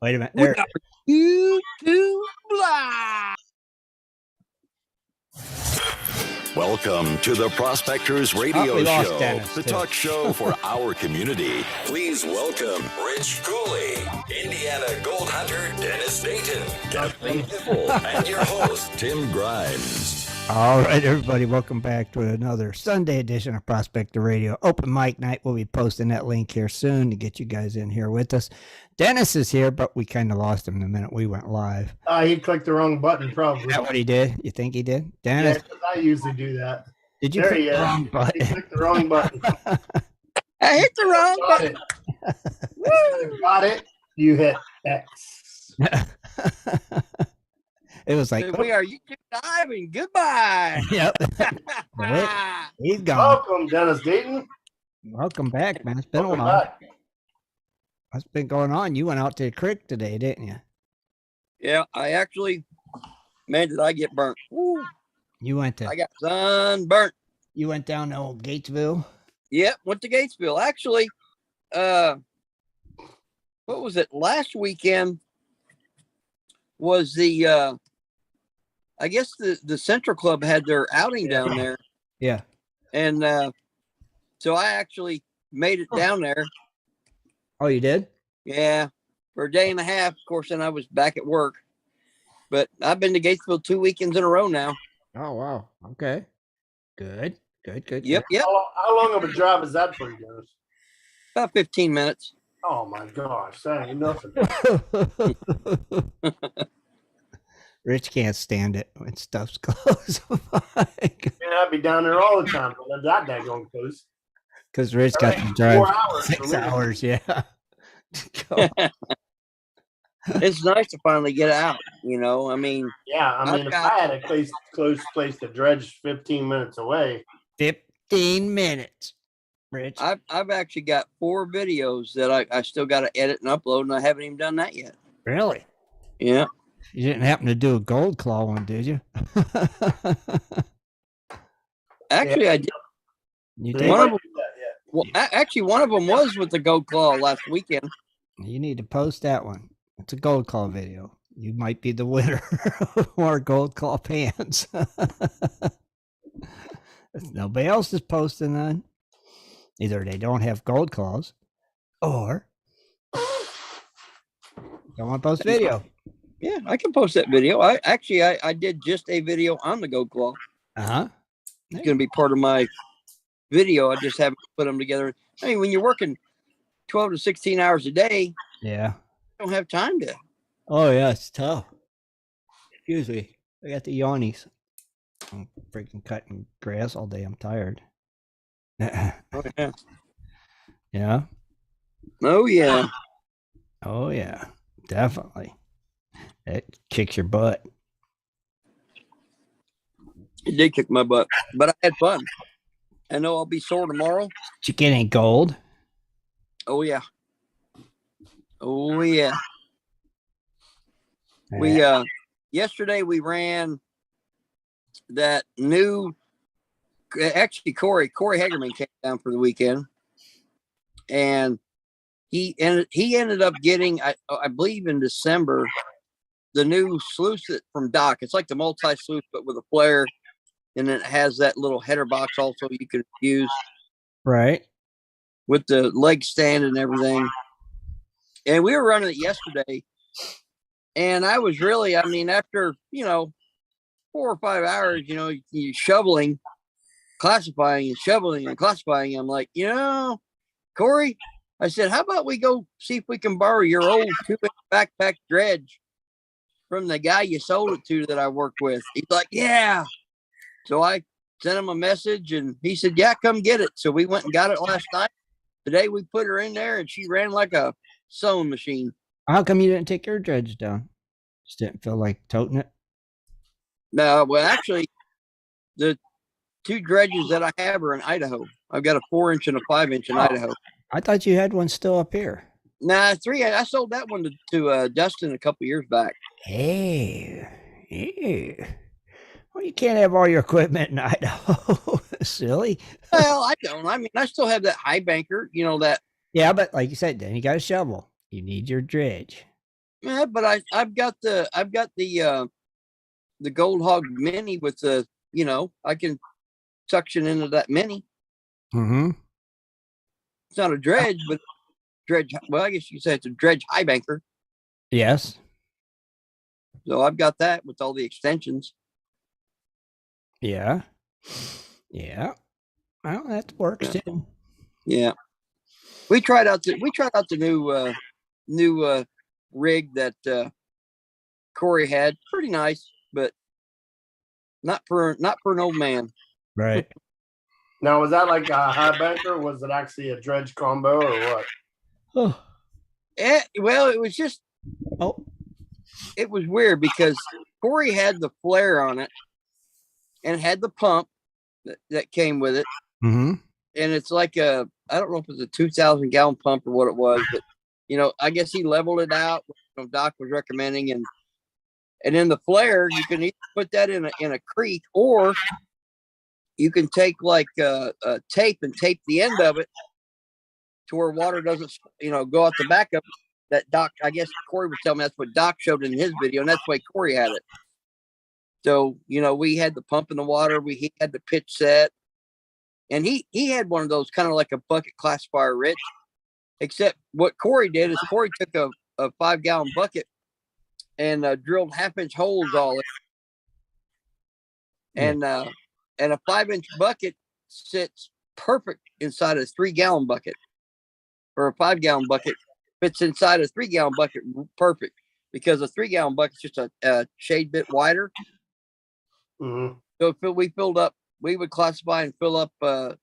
Wait a minute. We There. are YouTube Live. Welcome to the Prospectors Radio we lost Show, Dennis, the too. talk show for our community. Please welcome Rich Cooley, Indiana Gold Hunter Dennis Dayton, Kathleen Hipple, and your host, Tim Grimes. All right, everybody, welcome back to another Sunday edition of Prospector Radio. Open mic night. We'll be posting that link here soon to get you guys in here with us. Dennis is here, but we kind of lost him the minute we went live. He clicked the wrong button, probably. Is that what he did? You think he did? Yeah, Dennis, 'cause I usually do that. did you There click he the is. wrong button? He clicked the wrong button. I hit the wrong Got button. it. Woo! Got it. You hit X. It was like, We are YouTube Live and goodbye. yep. He's gone. Welcome, Dennis Dayton. Welcome back, man. It's been a Welcome while. back. What's been going on? You went out to the creek today, didn't you? Yeah, I actually, man, did I get burnt. Woo. You went to I got sunburnt. you went down to old Gatesville. Yep, went to Gatesville. Actually, what was it? Last weekend was the, I guess the Central Club had their outing down there. Yeah. And so I actually made it down there. Oh, you did? Yeah, for a day and a half. Of course, then I was back at work. But I've been to Gatesville 2 weekends in a row now. Oh, wow. Okay. Good. Good. Yep. How long of a drive is that for you, Dennis? About 15 minutes. Oh, my gosh. That ain't nothing. Rich can't stand it when stuff's close by. Man, I'd be down there all the time, but I'm not that going close. Because Rich got to Right, drive 4 hours 6 for me. hours. Yeah. Go. It's nice to finally get out, you know. I mean, Yeah, I mean, if I had a close place to dredge 15 minutes away. 15 minutes, Rich. I've actually got 4 videos that I still got to edit and upload, and I haven't even done that yet. Really? Yeah. You didn't happen to do a gold claw one, did you? Actually, I did. You They did? One might of them- do that yet. Well, actually, one of them was with the Gold Claw last weekend. You need to post that one. It's a gold claw video. You might be the winner of our gold claw pants. If nobody else is posting none, either they don't have gold claws or don't want to post video. Yeah, I can post that video. I did just a video on the Gold Claw. Uh-huh. It's going to be part of my video. I just haven't put them together. I mean, when you're working 12 to 16 hours a day, Yeah. you don't have time to. Oh, yeah, it's tough. Excuse me. I got the yawnies. I'm freaking cutting grass all day. I'm tired. Oh, yeah. Yeah. Oh, yeah. Oh, yeah. Definitely. It kicks your butt. It did kick my butt, but I had fun. I know I'll be sore tomorrow. Did you get any gold? Oh, yeah. Oh, yeah. We, yesterday we ran that new, actually Corey Hagerman came down for the weekend, and he ended up getting, I believe in December, the new sluice from Doc. It's like the multi-sluice, but with a flare, and it has that little header box also you can use Right. with the leg stand and everything. And we were running it yesterday, and I was really, I mean, after, 4 or 5 hours, you shoveling, classifying and shoveling and classifying. I'm like, Corey, I said, how about we go see if we can borrow your old 2-inch backpack dredge from the guy you sold it to that I worked with? He's like, yeah. So I sent him a message, and he said, yeah, come get it. So we went and got it last night. Today we put her in there, and she ran like a sewing machine. How come you didn't take your dredge down? Just didn't feel like toting it? No, well, actually, the 2 dredges that I have are in Idaho. I've got a 4-inch and a 5-inch in Idaho. I thought you had one still up here. Nah, 3. I sold that one to Dustin a couple years back. Hey. Well, you can't have all your equipment in Idaho. Silly. Well, I don't. I mean, I still have that high banker, that. Yeah, but like you said, then you got a shovel. You need your dredge. Yeah, but I've got the Gold Hog Mini with the, I can suction into that mini. Mm-hmm. It's not a dredge, but dredge. Well, I guess you could say it's a dredge high banker. Yes. So I've got that with all the extensions. Yeah. Yeah. Well, that works too. Yeah. We tried out the new rig that Corey had. Pretty nice, but not for an old man. Right. Now, was that like a high banker? Or was it actually a dredge combo or what? Oh. Well, it was just Oh. it was weird because Corey had the flare on it and had the pump that came with it. Mm-hmm. And it's like I don't know if it's a 2,000 gallon pump or what it was, but I guess he leveled it out. Doc was recommending, and in the flare you can either put that in a creek, or you can take like a tape and tape the end of it to where water doesn't go out the back of it. That Doc, I guess Corey was telling me that's what Doc showed in his video, and that's why Corey had it. So we had the pump in the water, he had the pitch set. And he had one of those kind of like a bucket classifier, Rich. Except what Corey did is Corey took a 5-gallon bucket and drilled 1/2-inch holes all in. And a 5-inch bucket sits perfect inside a 3-gallon bucket. Or a 5-gallon bucket fits inside a 3-gallon bucket perfect, because a 3-gallon bucket is just a shade bit wider. Mm-hmm. So if we would classify and fill up 2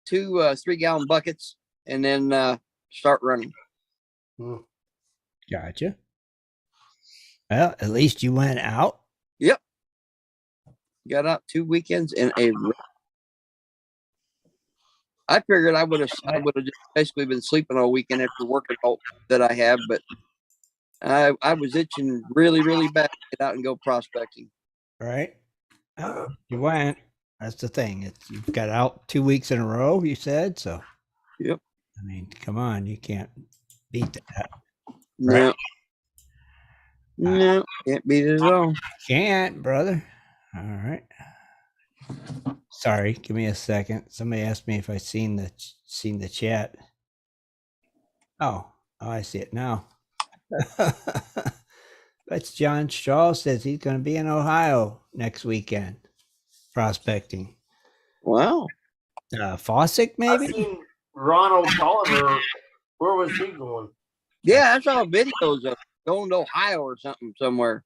3-gallon buckets and then start running. Gotcha. Well, at least you went out. Yep. Got out 2 weekends in a row. I figured I would have just basically been sleeping all weekend after working all that I have, but I was itching really, really bad to get out and go prospecting. Right. Oh, you went. That's the thing. You've got out 2 weeks in a row, you said. So, yep. I mean, come on, you can't beat that. No. Right? No, can't beat it at all. Can't, brother. All right. Sorry, give me a second. Somebody asked me if I seen the chat. Oh, I see it now. That's John Shaw says he's going to be in Ohio next weekend prospecting. Wow. Fossick, maybe? I've seen Ronald Tolliver. Where was he going? Yeah, I saw videos of going to Ohio or something somewhere.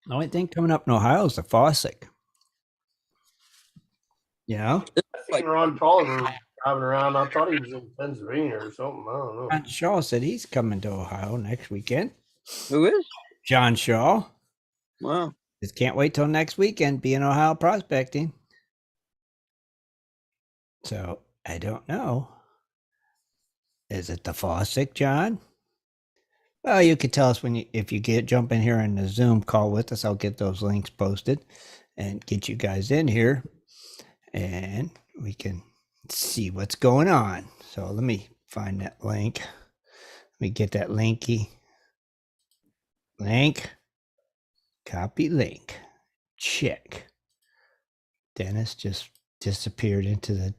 The only thing coming up in Ohio is the Fossick. Yeah. I've seen Ron Tolliver driving around. I thought he was in Pennsylvania or something. I don't know. John Shaw said he's coming to Ohio next weekend. Who is? John Shaw. Wow. Just can't wait till next weekend, be in Ohio prospecting. So I don't know. Is it the Fossick, John? Well, you could tell us if you jump in here in the Zoom call with us. I'll get those links posted and get you guys in here, and we can see what's going on. So let me find that link. Let me get that link. Copy link. Check. Dennis just disappeared into the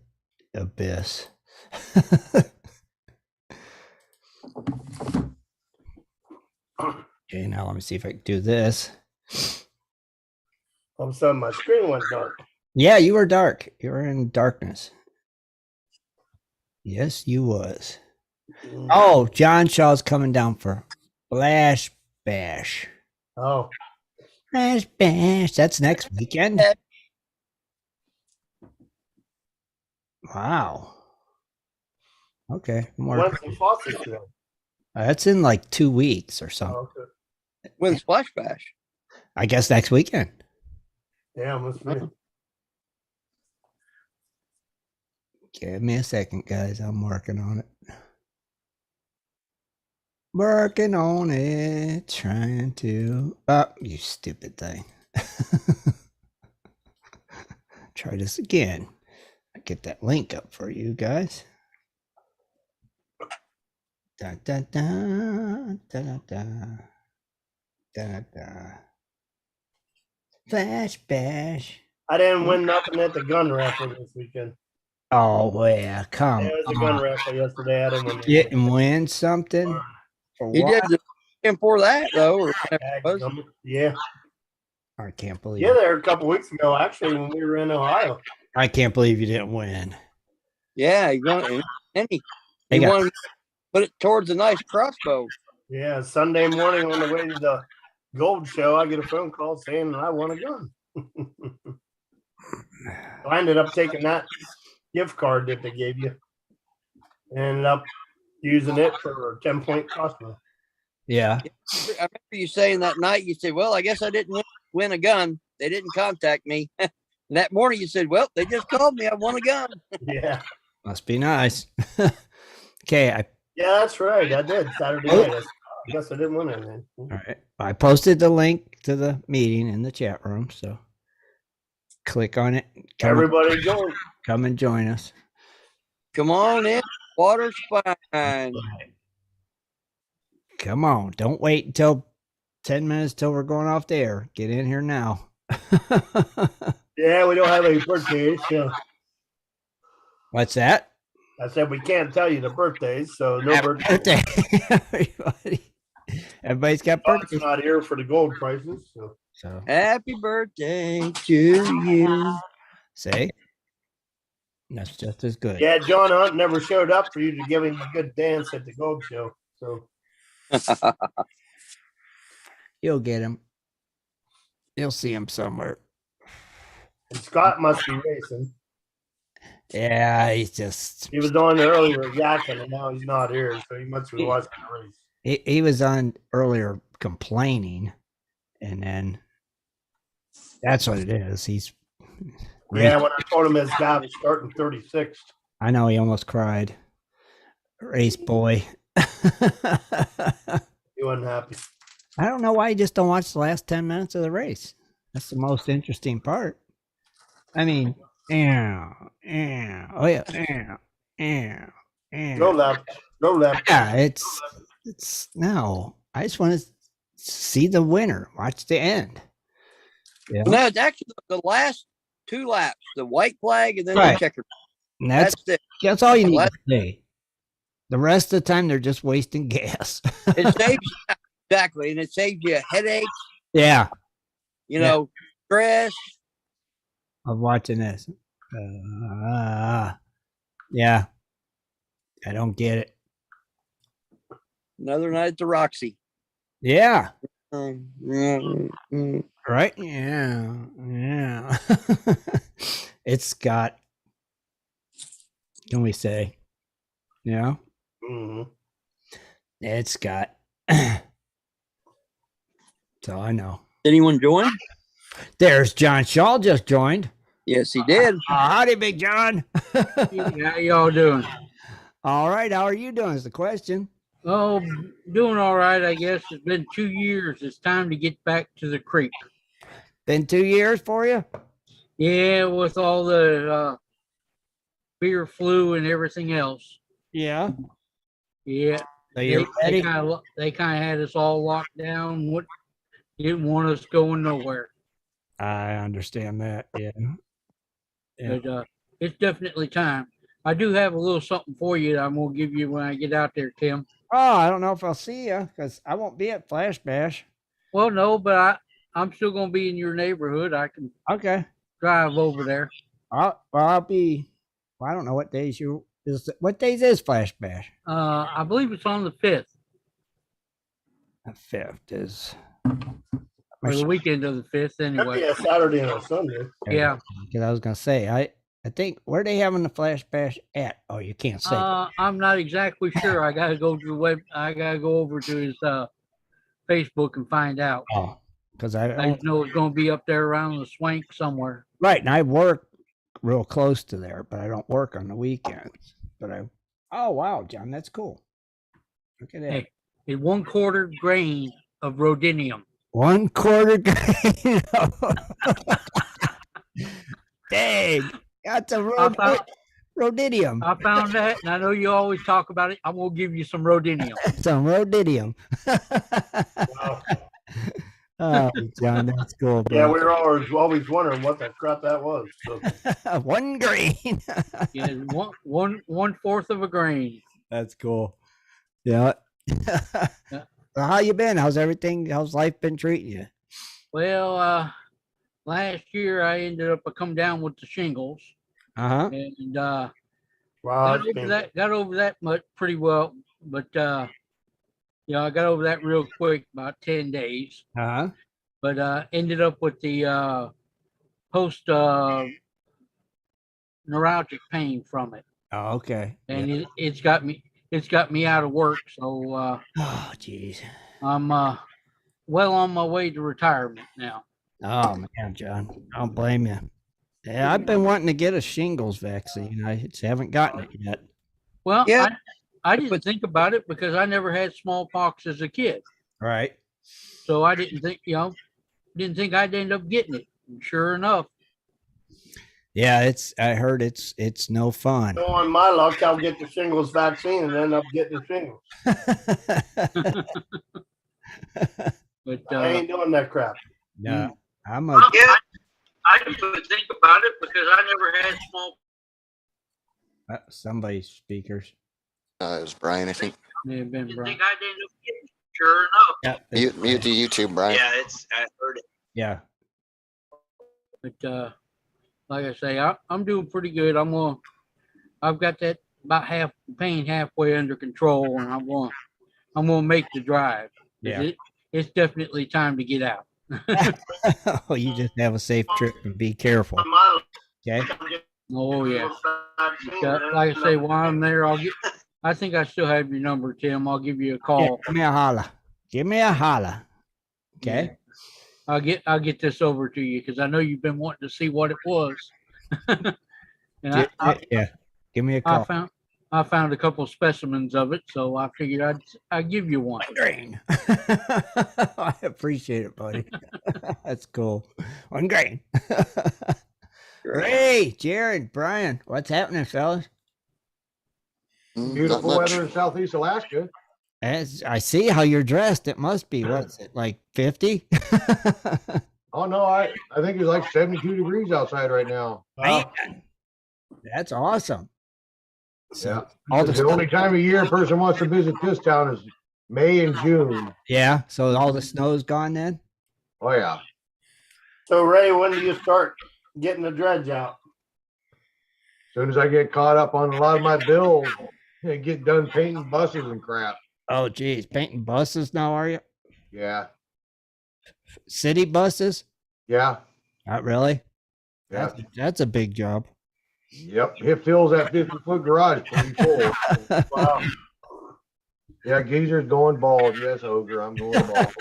abyss. Okay, now let me see if I can do this. All of a sudden, my screen went dark. Yeah, you were dark. You were in darkness. Yes, you was. Oh, John Shaw's coming down for Flash Bash. Oh. Flash Bash. That's next weekend. Wow. Okay. When's the Fossick show? That's in like 2 weeks or something. Oh, okay. When's Splash Bash? I guess next weekend. Yeah, must be. Give me a second, guys. I'm working on it. Working on it. Trying to. Oh, you stupid thing. Try this again. I get that link up for you guys. Da, da, da, da, da, da, da, da. Flash bash. I didn't win nothing at the gun raffle this weekend. Oh yeah, come There was a gun on. raffle yesterday. I didn't win You anything. didn't win something for You what? did the weekend for that though, or whatever it was. Yeah. I can't believe Yeah, it. there a couple weeks ago, actually, when we were in Ohio. I can't believe you didn't win. Yeah, you want any? They You got- want to put it towards a nice crossbow. Yeah, Sunday morning on the way to the gold show, I get a phone call saying I won a gun. So I ended up taking that gift card that they gave you. Ended up using it for a 10-point crossbow. Yeah. I remember you saying that night, you said, well, I guess I didn't win a gun. They didn't contact me. And that morning you said, well, they just called me. I won a gun. Yeah. Must be nice. Okay, Yeah, that's right. I did Saturday night. I guess I didn't win anything. all right. I posted the link to the meeting in the chat room, so click on it. Everybody join. Come and join us. Come on in. Water's fine. Come on. Don't wait until 10 minutes till we're going off the air. Get in here now. Yeah, we don't have any birthdays, so What's that? I said we can't tell you the birthdays, so no Happy birthdays. birthday, everybody. Everybody's got Bob's birthdays. not here for the gold prices, so So Happy birthday to you. say that's just as good. yeah, John Hunt never showed up for you to give him a good dance at the gold show. So You'll get him. You'll see him somewhere. and Scott must be racing. Yeah, he's just He was on earlier yakking, and now he's not here, so he must be watching the race. he was on earlier complaining, and then that's what it is. He's Yeah, when I told him his guy was starting 36th. I know he almost cried. Race boy. He wasn't happy. I don't know why you just don't watch the last 10 minutes of the race. That's the most interesting part. I mean, oh yeah, Go left. Go left. Yeah, it's no. I just want to see the winner. Watch the end. Yeah, No, it's actually the last 2 laps, the white flag and then Right. the checker. and that's That's it. that's all you need Let- to say. The rest of the time, they're just wasting gas. It saves you, exactly, and it saves you headaches, Yeah, you Yeah. know, stress. of watching this. Yeah, I don't get it. Another night at the Roxy. Yeah, Mm. right. Yeah. It's got. Can we say? Yeah, Mhm. it's got. That's all I know. Anyone join? There's John Shaw just joined. Yes, he did. Howdy, Big John. How y'all doing? All right, how are you doing? Is the question. Oh, doing all right, I guess. It's been 2 years. It's time to get back to the creek. Been 2 years for you? Yeah, with all the beer flu and everything else. Yeah. Yeah, So they you're ready? kind of had us all locked down. What didn't want us going nowhere. I understand that. Yeah. Yeah. But it's definitely time. I do have a little something for you that I'm gonna give you when I get out there, Tim. Oh, I don't know if I'll see you because I won't be at Flash Bash. Well, no, but I'm still gonna be in your neighborhood. I can Okay. drive over there. I'll be. Well, I don't know what days you is. What days is Flash Bash? I believe it's on the 5th The 5th is. or the weekend of the 5th. That'd be Anyway, a Saturday and a Sunday. yeah. Because I was gonna say I think where are they having the Flash Bash at? Oh, you can't say. I'm not exactly sure. I gotta go to the web. I gotta go over to his Facebook and find out. Oh, because I I just know it's gonna be up there around the swank somewhere. right, and I work real close to there, but I don't work on the weekends. But I. Oh wow, John, that's cool. Look at that. Hey, it's 1/4 grain of rhodinium. 1/4 grain. Dang, got the road. thought- Rhodidium. I found that, and I know you always talk about it. I'm gonna give you some rhodidium. Some rhodidium. Wow. Oh, John, that's cool, Yeah, bro. we were always wondering what the crap that was. So, 1 grain. Yeah, one fourth of a grain. That's cool. Yeah. Yeah. So how you been? How's everything? How's life been treating you? Well, last year I ended up come down with the shingles, Uh-huh. and wow, got it's over been- that. Got over that much pretty well, but I got over that real quick, about 10 days. Uh-huh. But ended up with the post neuralgic pain from it, Oh, okay. and Yeah. it's got me out of work. So Oh, jeez. I'm well on my way to retirement now. Oh, man, John. I don't blame you. Yeah, I've been wanting to get a shingles vaccine. I just haven't gotten it yet. Well, Yeah. I didn't think about it because I never had smallpox as a kid, Right. so I didn't think I'd end up getting it. And sure enough, Yeah, I heard it's no fun. so on my luck, I'll get the shingles vaccine and end up getting the shingles. but I ain't doing that crap. No, I'm a Yeah. I didn't even think about it because I never had small. somebody's speakers. It was Brian, I think. May have been Didn't Brian. think I'd end up getting it. Sure enough. Yeah. Mute the YouTube, Brian. Yeah, I heard it. Yeah. But like I say, I'm doing pretty good. I've got that about half pain halfway under control, and I'm gonna make the drive. 'Cause Yeah. It's definitely time to get out. Oh, you just have a safe trip and be careful. On my luck, Okay. I'll get Oh the yeah. shingles vaccine and Like end I up say, while I'm there, I think I still have your number, Tim. I'll give you a Yeah, call. give me a holla. Give me a holla. Okay. I'll get this over to you because I know you've been wanting to see what it was. And Yeah. Give me a I call. found a couple specimens of it, so I figured I'd give you one. Grain. I appreciate it, buddy. That's cool. 1 grain. Ray, Jared, Brian, what's happening, fellas? Not Beautiful much. weather in Southeast Alaska. As I see how you're dressed, it must be what's it like 50? Oh no, I think it's like 72 degrees outside right now. Man, that's awesome. So Yeah. all the The only time of year a person wants to visit this town is May and June. yeah, so all the snow's gone then. Oh yeah. So Ray, when do you start getting the dredge out? As soon as I get caught up on a lot of my bills and get done painting buses and crap. Oh, geez, painting buses now, are you? Yeah. City buses? Yeah. Not really. Yeah. That's a big job. Yep. It fills that 50-foot garage pretty full. Wow. Yeah, Geezer's going bald. Yes, Ogre, I'm going bald.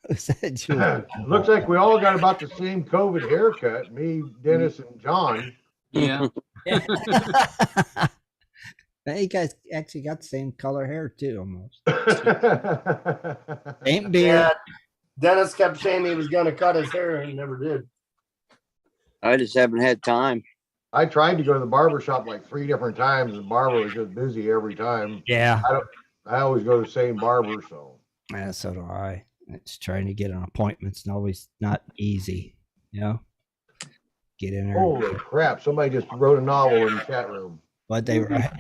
Who said you? Looks like we all got about the same COVID haircut. Me, Dennis, and John. Yeah. Hey, you guys actually got the same color hair too, almost. Same beard. Yeah. Dennis kept saying he was going to cut his hair and he never did. I just haven't had time. I tried to go to the barber shop like 3 different times. The barber was just busy every time. Yeah. I always go to the same barber, so. Yeah, so do I. It's trying to get an appointment's always not easy, you know. Get in there. Holy crap! Somebody just wrote a novel in the chat room. What they write.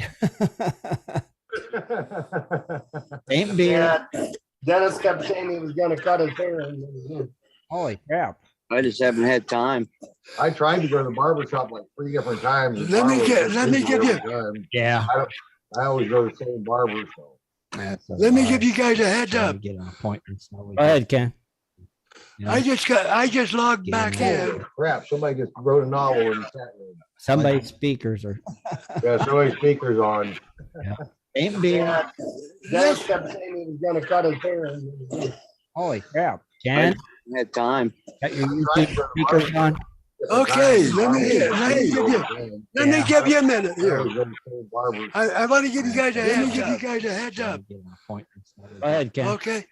Same beard. Yeah. Dennis kept saying he was going to cut his hair and he never did. Holy crap. I just haven't had time. I tried to go to the barber shop like 3 different times. The Let me barber was get- just let me busy give every you- time. Yeah. I always go to the same barber, so. Let me give you guys a heads Trying up. to get an appointment. Go ahead, Ken. You know, I just logged Get back in in. Holy crap! Somebody just wrote a novel in the chat room. somebody's speakers are Yeah, somebody's speakers on. same beard. Yeah. Dennis kept saying he was going to cut his hair and he never did. Holy crap. Ken, I had time. got your YouTube speakers on? Okay, let me give you a minute here. Barber. I want to give you guys a heads up. Get an appointment. Go ahead, Ken. Okay,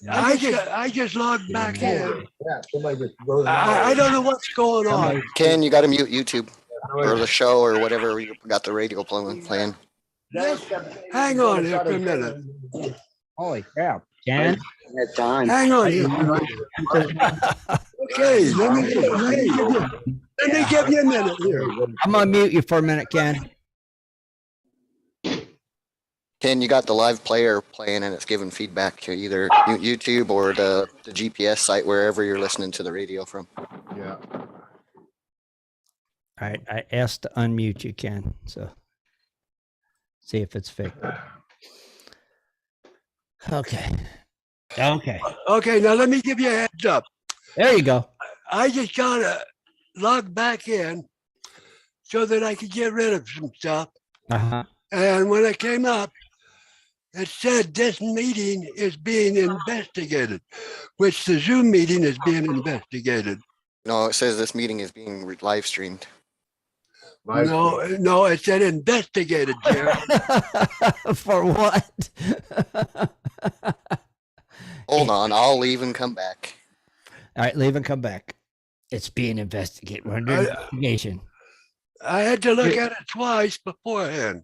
Yeah. I just logged back in. Holy crap! Somebody just wrote a I novel. don't know what's going on. Somebody- Ken, you got to mute YouTube. or the show or whatever you got the radio playing. Hang on here for a minute. Holy crap. Ken? Hang on here. Okay, let me give you a minute here. I'm going to mute you for a minute, Ken. Ken, you got the live player playing and it's giving feedback to either YouTube or the GPS site, wherever you're listening to the radio from. Yeah. All right. I asked to unmute you, Ken. So see if it's fixed. Okay. Okay, now let me give you a heads up. There you go. I just gotta log back in so that I could get rid of some stuff. Uh-huh. And when I came up, it said this meeting is being investigated, which the Zoom meeting is being investigated. No, it says this meeting is being live streamed. No, it said investigated, Jerry. For what? Hold on, I'll leave and come back. All right, leave and come back. It's being investigated. We're under investigation. I had to look at it twice beforehand.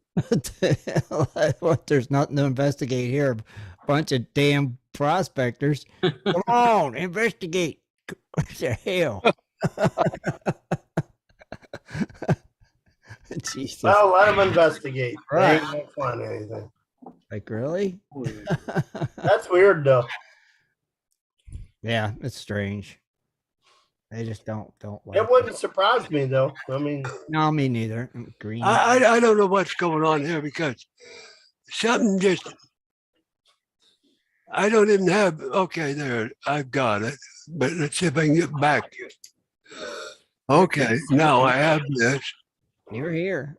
What? There's nothing to investigate here. Bunch of damn prospectors. Come on, investigate. What the hell? Jesus. Well, let them investigate. Right. They ain't gonna find anything. Like, really? That's weird, though. Yeah, it's strange. They just don't like It wouldn't surprise me, though. I mean, No, me neither. I'm green. I don't know what's going on here because something just, I don't even have, okay, there, I've got it. But let's see if I can get back. Okay, now I have this. You're here.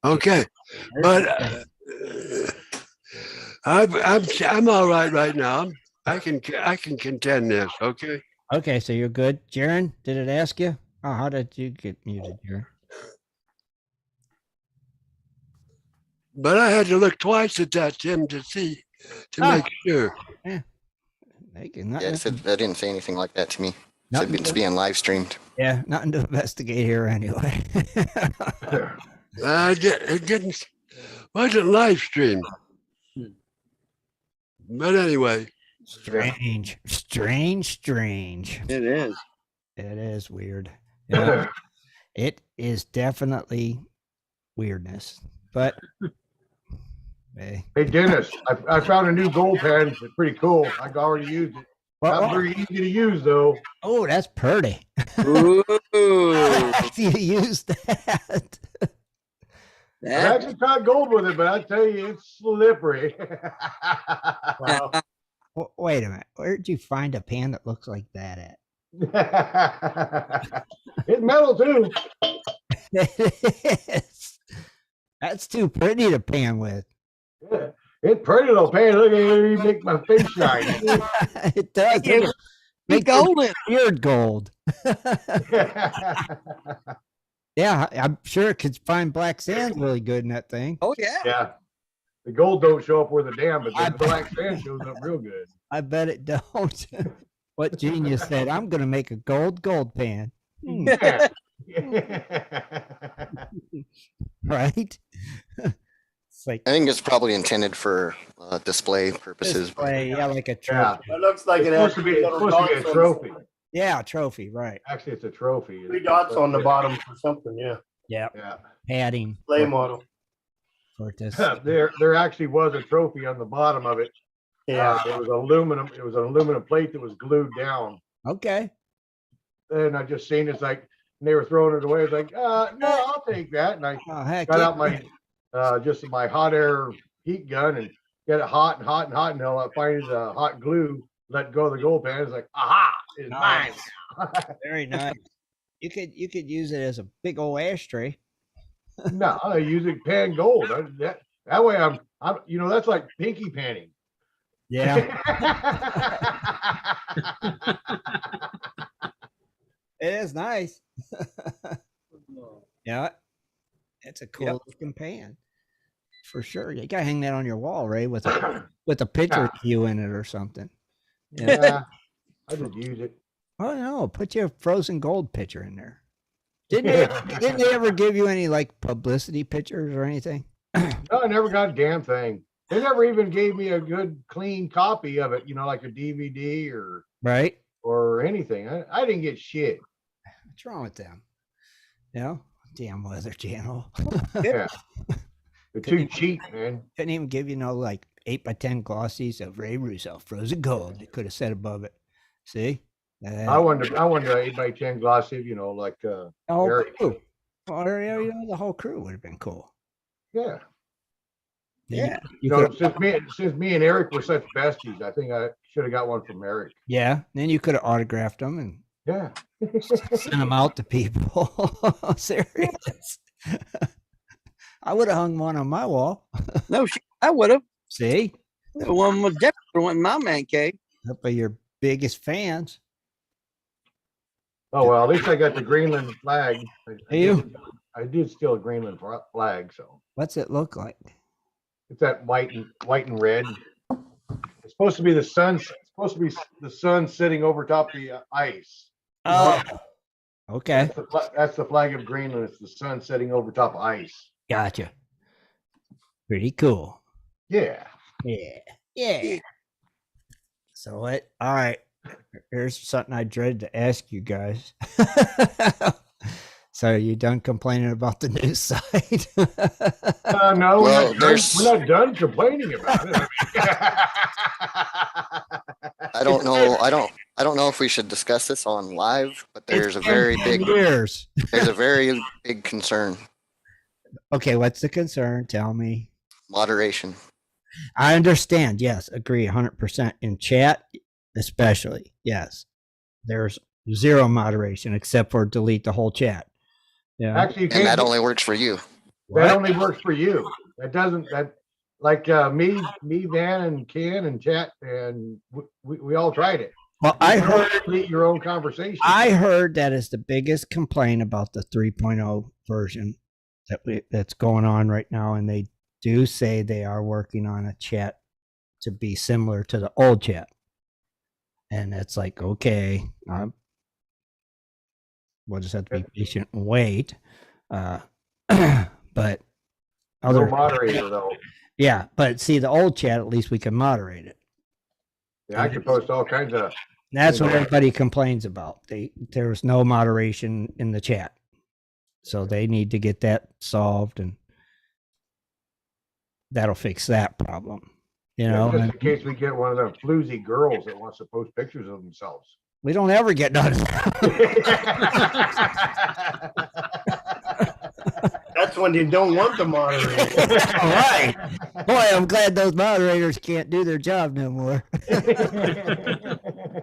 Okay, but I'm all right now. I can contend this. Okay. Okay, so you're good. Jaron, did it ask you? Oh, how did you get muted, Jaron? But I had to look twice at that, Tim, to make sure. They can, Yeah, that didn't say anything like that to me. It said it's being live streamed. Yeah, nothing to investigate here anyway. It wasn't live streamed. But anyway. Strange. It is. It is weird. Yeah, it is definitely weirdness. But hey, Dennis, I found a new gold pen. It's pretty cool. I already used it. Not very easy to use though. Oh, that's pretty. Ooh. You use that. I actually caught gold with it, but I tell you, it's slippery. wow. Wait a minute. Where'd you find a pan that looks like that at? It's metal too. It is. That's too pretty to pan with. Yeah. It's pretty little pan. Look at it, you make my face shine. It does. Make golden. Weird gold. Yeah, I'm sure it could find black sand really good in that thing. Oh yeah. Yeah. The gold don't show up where the dam, but the black sand shows up real good. I bet it don't. What genius said, I'm going to make a gold pan. Yeah. Right? It's like I think it's probably intended for display purposes. display, yeah, like a trophy. Yeah. It looks like it It's has supposed to be a trophy. Yeah, trophy, right. Actually, it's a trophy. 3 dots on the bottom for something. Yeah. Yeah, Yeah. padding Play model. for this. There actually was a trophy on the bottom of it. Yeah. It was aluminum. It was an aluminum plate that was glued down. Okay. And I just seen it's like and they were throwing it away. I was like, no, I'll take that. And I Oh, heck got yeah. out my just my hot air heat gun and get it hot and hot and hot until I find the hot glue. Let go of the gold pan. It's like, aha, it's mine. Very nice. You could use it as a big old ashtray. No, I use it pan gold. That way I'm that's like pinky panning. Yeah. It is nice. Yeah. It's a cool looking pan. For sure. You gotta hang that on your wall, Ray, with a picture of you in it or something. Yeah, I just use it. Oh no, put your frozen gold picture in there. Didn't they ever give you any like publicity pictures or anything? No, I never got a damn thing. They never even gave me a good, clean copy of it, like a DVD Right? or anything. I didn't get shit. What's wrong with them? Damn Weather Channel. Yeah. They're too cheap, man. Couldn't even give you like 8x10 glossies of Ray Russo frozen gold. They could have said above it. See? I wonder 8x10 glossy, like the whole Eric. crew. Well, the whole crew would have been cool. Yeah. Yeah. Since me and Eric were such besties, I think I should have got one from Eric. Yeah. Then you could have autographed them and Yeah. sent them out to people. Serious. I would have hung one on my wall. No, I would have. See? The one was definitely one in my man cave. Up by your biggest fans. Oh, well, at least I got the Greenland flag. I did steal a Greenland flag, so. What's it look like? It's that white and red. It's supposed to be the sun. It's supposed to be the sun sitting over top the ice. Oh, okay. That's the flag of Greenland. It's the sun setting over top of ice. Gotcha. Pretty cool. Yeah. Yeah. So what? All right. Here's something I dread to ask you guys. So are you done complaining about the news site? No, Well, we're not done complaining about it. I don't know. I don't know if we should discuss this on live, but there's a very big concern. Okay, what's the concern? Tell me. Moderation. I understand. Yes, agree 100%. In chat, especially. Yes. There's zero moderation except for delete the whole chat. Yeah. Actually, And that only works for you. That only works for you. That doesn't. Like me, Van, and Ken, and Chat, and we all tried it. Well, I heard delete your own conversation. I heard that is the biggest complaint about the 3.0 version that's going on right now, and they do say they are working on a chat to be similar to the old chat. And it's like, okay, we'll just have to be patient and wait. But no moderator though. Yeah, but see, the old chat, at least we can moderate it. Yeah, I can post all kinds of. That's what everybody complains about. There's no moderation in the chat, so they need to get that solved, and that'll fix that problem. Just in case we get one of them floozy girls that wants to post pictures of themselves. We don't ever get none of That's when you don't want the moderator. All right. Boy, I'm glad those moderators can't do their job no more.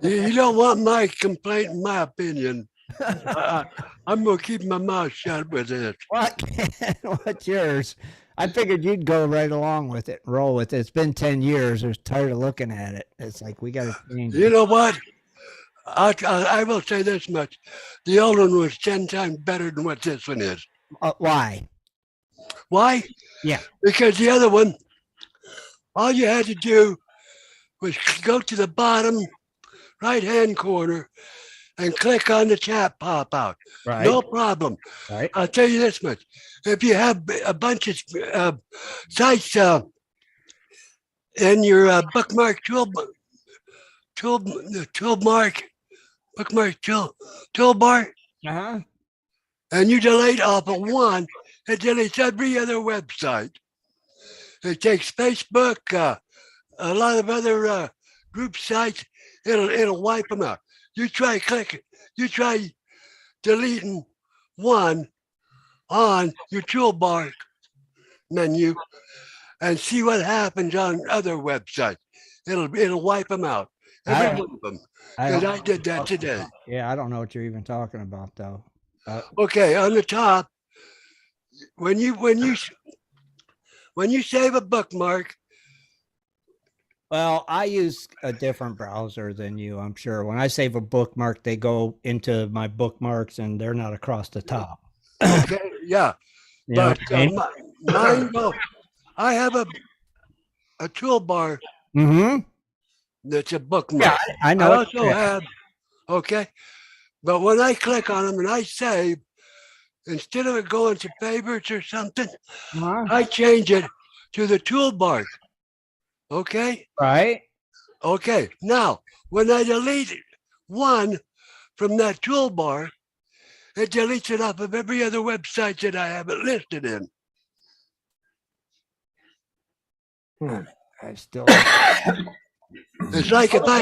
You don't want my complaint, in my opinion. I'm going to keep my mouth shut with it. What? What's yours? I figured you'd go right along with it, roll with it. It's been 10 years. I was tired of looking at it. It's like, we got to change it. You know what? I will say this much. The old one was 10 times better than what this one is. Why? Why? Yeah. Because the other one, all you had to do was go to the bottom right-hand corner and click on the chat pop out. Right. No problem. Right. I'll tell you this much. If you have a bunch of sites in your bookmark toolbar, Uh-huh. and you delete off of one, it deletes every other website. It takes Facebook, a lot of other group sites. It'll wipe them out. You try deleting one on your toolbar menu and see what happens on other websites. It'll wipe them out. Every one of them. And I did that today. Yeah, I don't know what you're even talking about, though. Okay, on the top, when you save a bookmark. Well, I use a different browser than you, I'm sure. When I save a bookmark, they go into my bookmarks and they're not across the top. Okay, yeah. Yeah. But mine go. I have a toolbar that's a bookmark. Yeah, I know. I also have, okay. But when I click on them and I save, instead of it going to favorites or something, Uh-huh. I change it to the toolbar. Okay. Right. Okay. Now, when I delete one from that toolbar, it deletes it off of every other website that I have it listed in. I still. It's like if I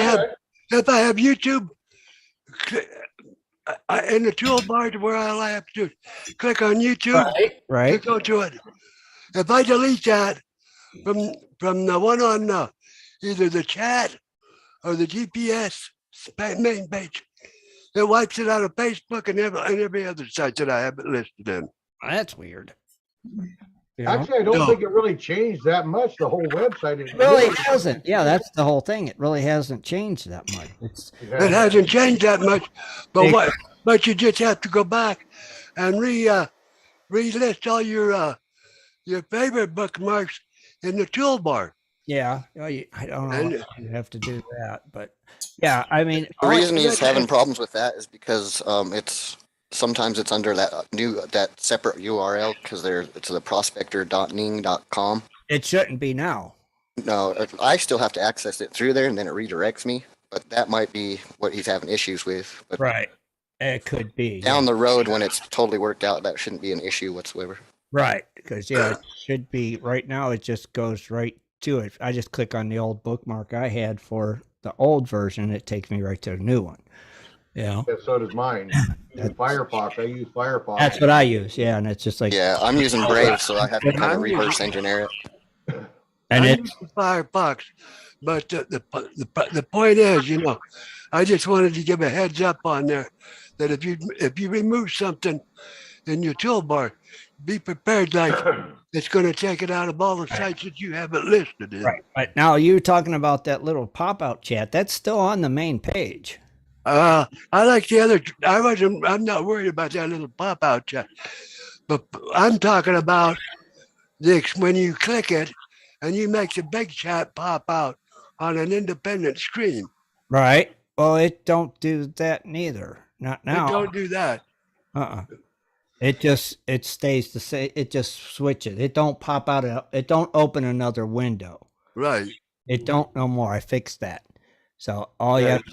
have YouTube in the toolbar to where I have to click on YouTube to Right. go to it. If I delete that from the one on either the chat or the GPS main page, it wipes it out of Facebook and every other site that I have it listed in. That's weird. You know? Actually, I don't No. think it really changed that much. The whole website is It really hasn't. Yeah, that's the whole thing. It really hasn't changed that much. It hasn't changed that much, but but you just have to go back and relist all your favorite bookmarks in the toolbar. Yeah, I don't know. And- You have to do that, but yeah, I mean, The reason he's that- having problems with that is because sometimes it's under that separate URL because it's the prospector.ning.com. it shouldn't be now. No, I still have to access it through there and then it redirects me. But that might be what he's having issues with. But Right. It could be. down the road when it's totally worked out, that shouldn't be an issue whatsoever. Right. Because, yeah, it should be. Right now, it just goes right to it. I just click on the old bookmark I had for the old version. It takes me right to the new one. Yeah. Yeah, so does mine. Firefox. I use Firefox. That's what I use. Yeah. And it's just like, Yeah, I'm using Brave, so I have to kind of reverse engineer it. and I it, use the Firefox, but the point is, I just wanted to give a heads up on there that if you remove something in your toolbar, be prepared like it's going to take it out of all the sites that you have it listed in. right. But now you're talking about that little pop out chat. That's still on the main page. I like the other. I'm not worried about that little pop out chat, but I'm talking about when you click it and you make the big chat pop out on an independent screen. Right. Well, it don't do that neither. Not now. It don't do that. It stays the same. It just switches. It don't pop out. It don't open another window. Right. It don't no more. I fixed that. So all you Yeah, have,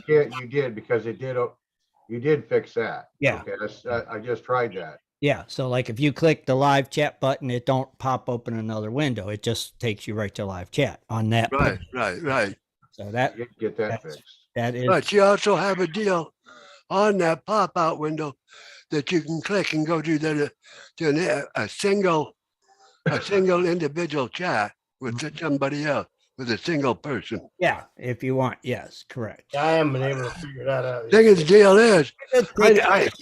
you did because it did. You did fix that. Yeah. Okay, I just tried that. yeah. So like if you click the live chat button, it don't pop open another window. It just takes you right to live chat on that. Right. button. Right. So that Get that that's- fixed. that is But you also have a deal on that pop out window that you can click and go to a single individual chat with somebody else, with a single person. yeah. If you want, yes, correct. I haven't been able to figure that out. Thing is, the deal is, It takes-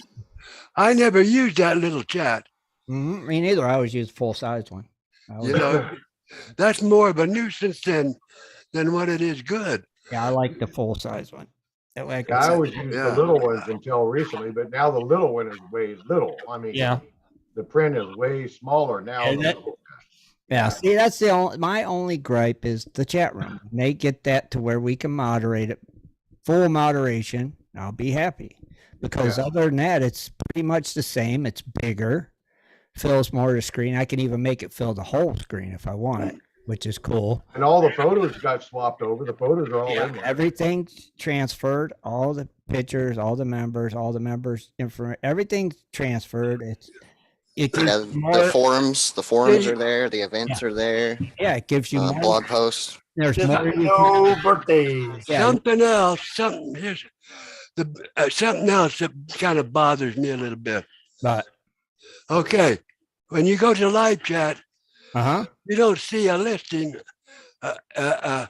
I never used that little chat. Me neither. I always use full size one. That's more of a nuisance than what it is good. Yeah, I like the full size one. Like Yeah, I always used Yeah. the little ones until recently, but now the little one is way little. I mean, Yeah. the print is way smaller now. And that- Yeah, see, that's my only gripe is the chat room. They get that to where we can moderate it, full moderation. I'll be happy because other than that, it's pretty much the same. It's bigger, fills more of the screen. I can even make it fill the whole screen if I want it, which is cool. And all the photos got swapped over. The photos are all in there. Everything's transferred. All the pictures, all the members, everything's transferred. It gives Yeah, you more, the forums are there. The events are there. yeah, it gives you more. Blog posts. There's more. you can- No birthdays. Yeah. Something else that kind of bothers me a little bit. But Okay, when you go to live chat, uh-huh. you don't see a listing, a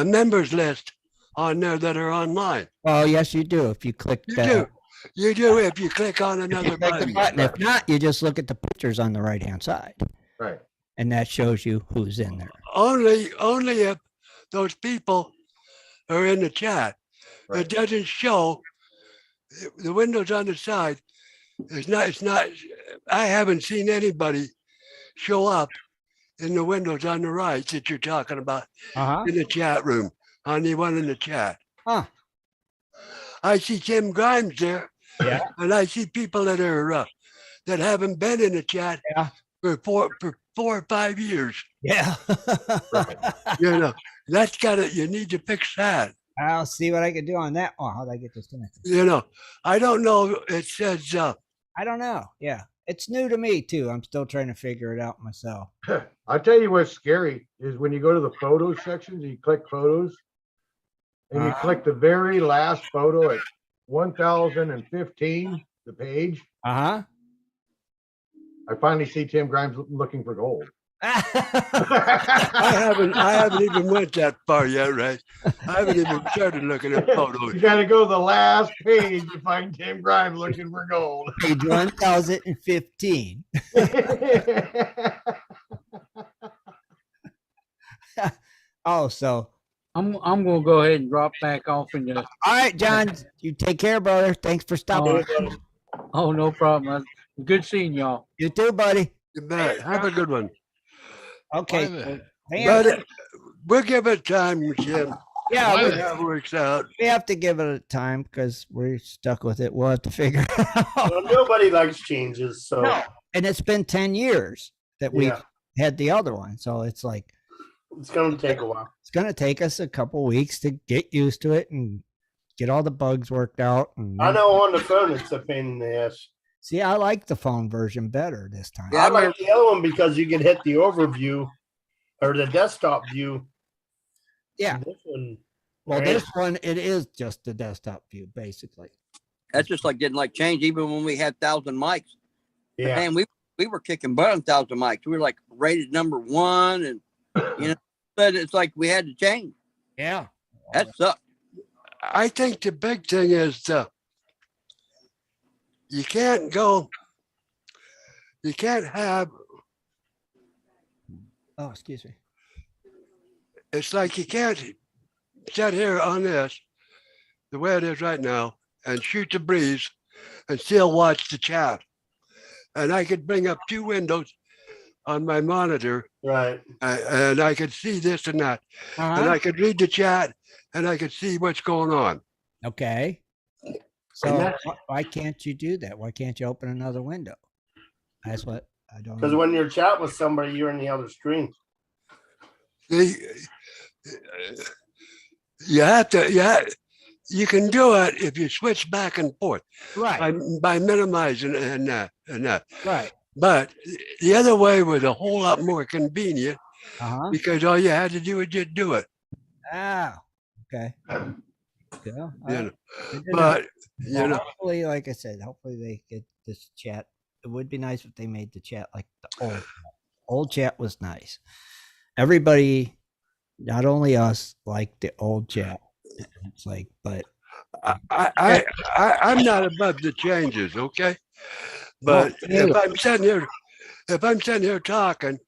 members list on there that are online. Oh, yes, you do. If you click You that. do. You do if you click on another Click the button. button. If not, you just look at the pictures on the right hand side, Right. and that shows you who's in there. Only if those people are in the chat. Right. It doesn't show the windows on the side. It's not. I haven't seen anybody show up in the windows on the right that you're talking about Uh-huh. in the chat room, on the one in the chat. Huh. I see Tim Grimes there. Yeah. And I see people that that haven't been in the chat Yeah. for 4 or 5 years. Yeah. You know, that's gotta, you need to fix that. I'll see what I can do on that. Oh, how'd I get disconnected? You know, I don't know. It says, I don't know. Yeah. It's new to me too. I'm still trying to figure it out myself. I'll tell you what's scary is when you go to the photos sections, you click photos, and you click the very last photo at 1015, the page. Uh-huh. I finally see Tim Grimes looking for gold. I haven't even went that far yet, right? I haven't even started looking at photos. You got to go to the last page to find Tim Grimes looking for gold. Page 1015. Oh, so I'm gonna go ahead and drop back off in the. all right, John, you take care, brother. Thanks for stopping. Oh, no problem. Good seeing y'all. You too, buddy. You bet. Have a good one. Okay. But we'll give it time, Jim. Yeah, When that works out. we have to give it a time because we're stuck with it. We'll have to figure it out. Well, nobody likes changes, so No. And it's been 10 years that we've Yeah. had the other one. So it's like, it's going to take a while. it's going to take us a couple weeks to get used to it and get all the bugs worked out. And I know on the phone it's a pain in the ass. see, I like the phone version better this time. Yeah, I like the other one because you can hit the overview or the desktop view. Yeah. This one, Well, right? this one, it is just the desktop view, basically. That's just like getting like change. Even when we had 1,000 mics, yeah. man, we were kicking butt on 1,000 mics. We were like rated number 1, and you know, but it's like we had to change. Yeah. That sucked. I think the big thing is you can't have, Oh, excuse me. it's like you can't sit here on this the way it is right now and shoot the breeze and still watch the chat. And I could bring up 2 windows on my monitor Right. and I could see this and that. And Uh-huh. I could read the chat and I could see what's going on. Okay. And So that's- why can't you do that? Why can't you open another window? That's what I don't Because know. when you're chatting with somebody, you're in the other screen. You have to, you can do it if you switch back and forth Right. by minimizing and that. Right. But the other way was a whole lot more convenient Uh-huh. because all you had to do was just do it. Ah. Okay. Yeah. You know. Good to know. But Well, you know, hopefully, like I said, hopefully they get this chat. It would be nice if they made the chat like the old chat. Old chat was nice. Everybody, not only us, liked the old chat. It's like, but I'm not above the changes, okay? But No, if I'm sitting here talking,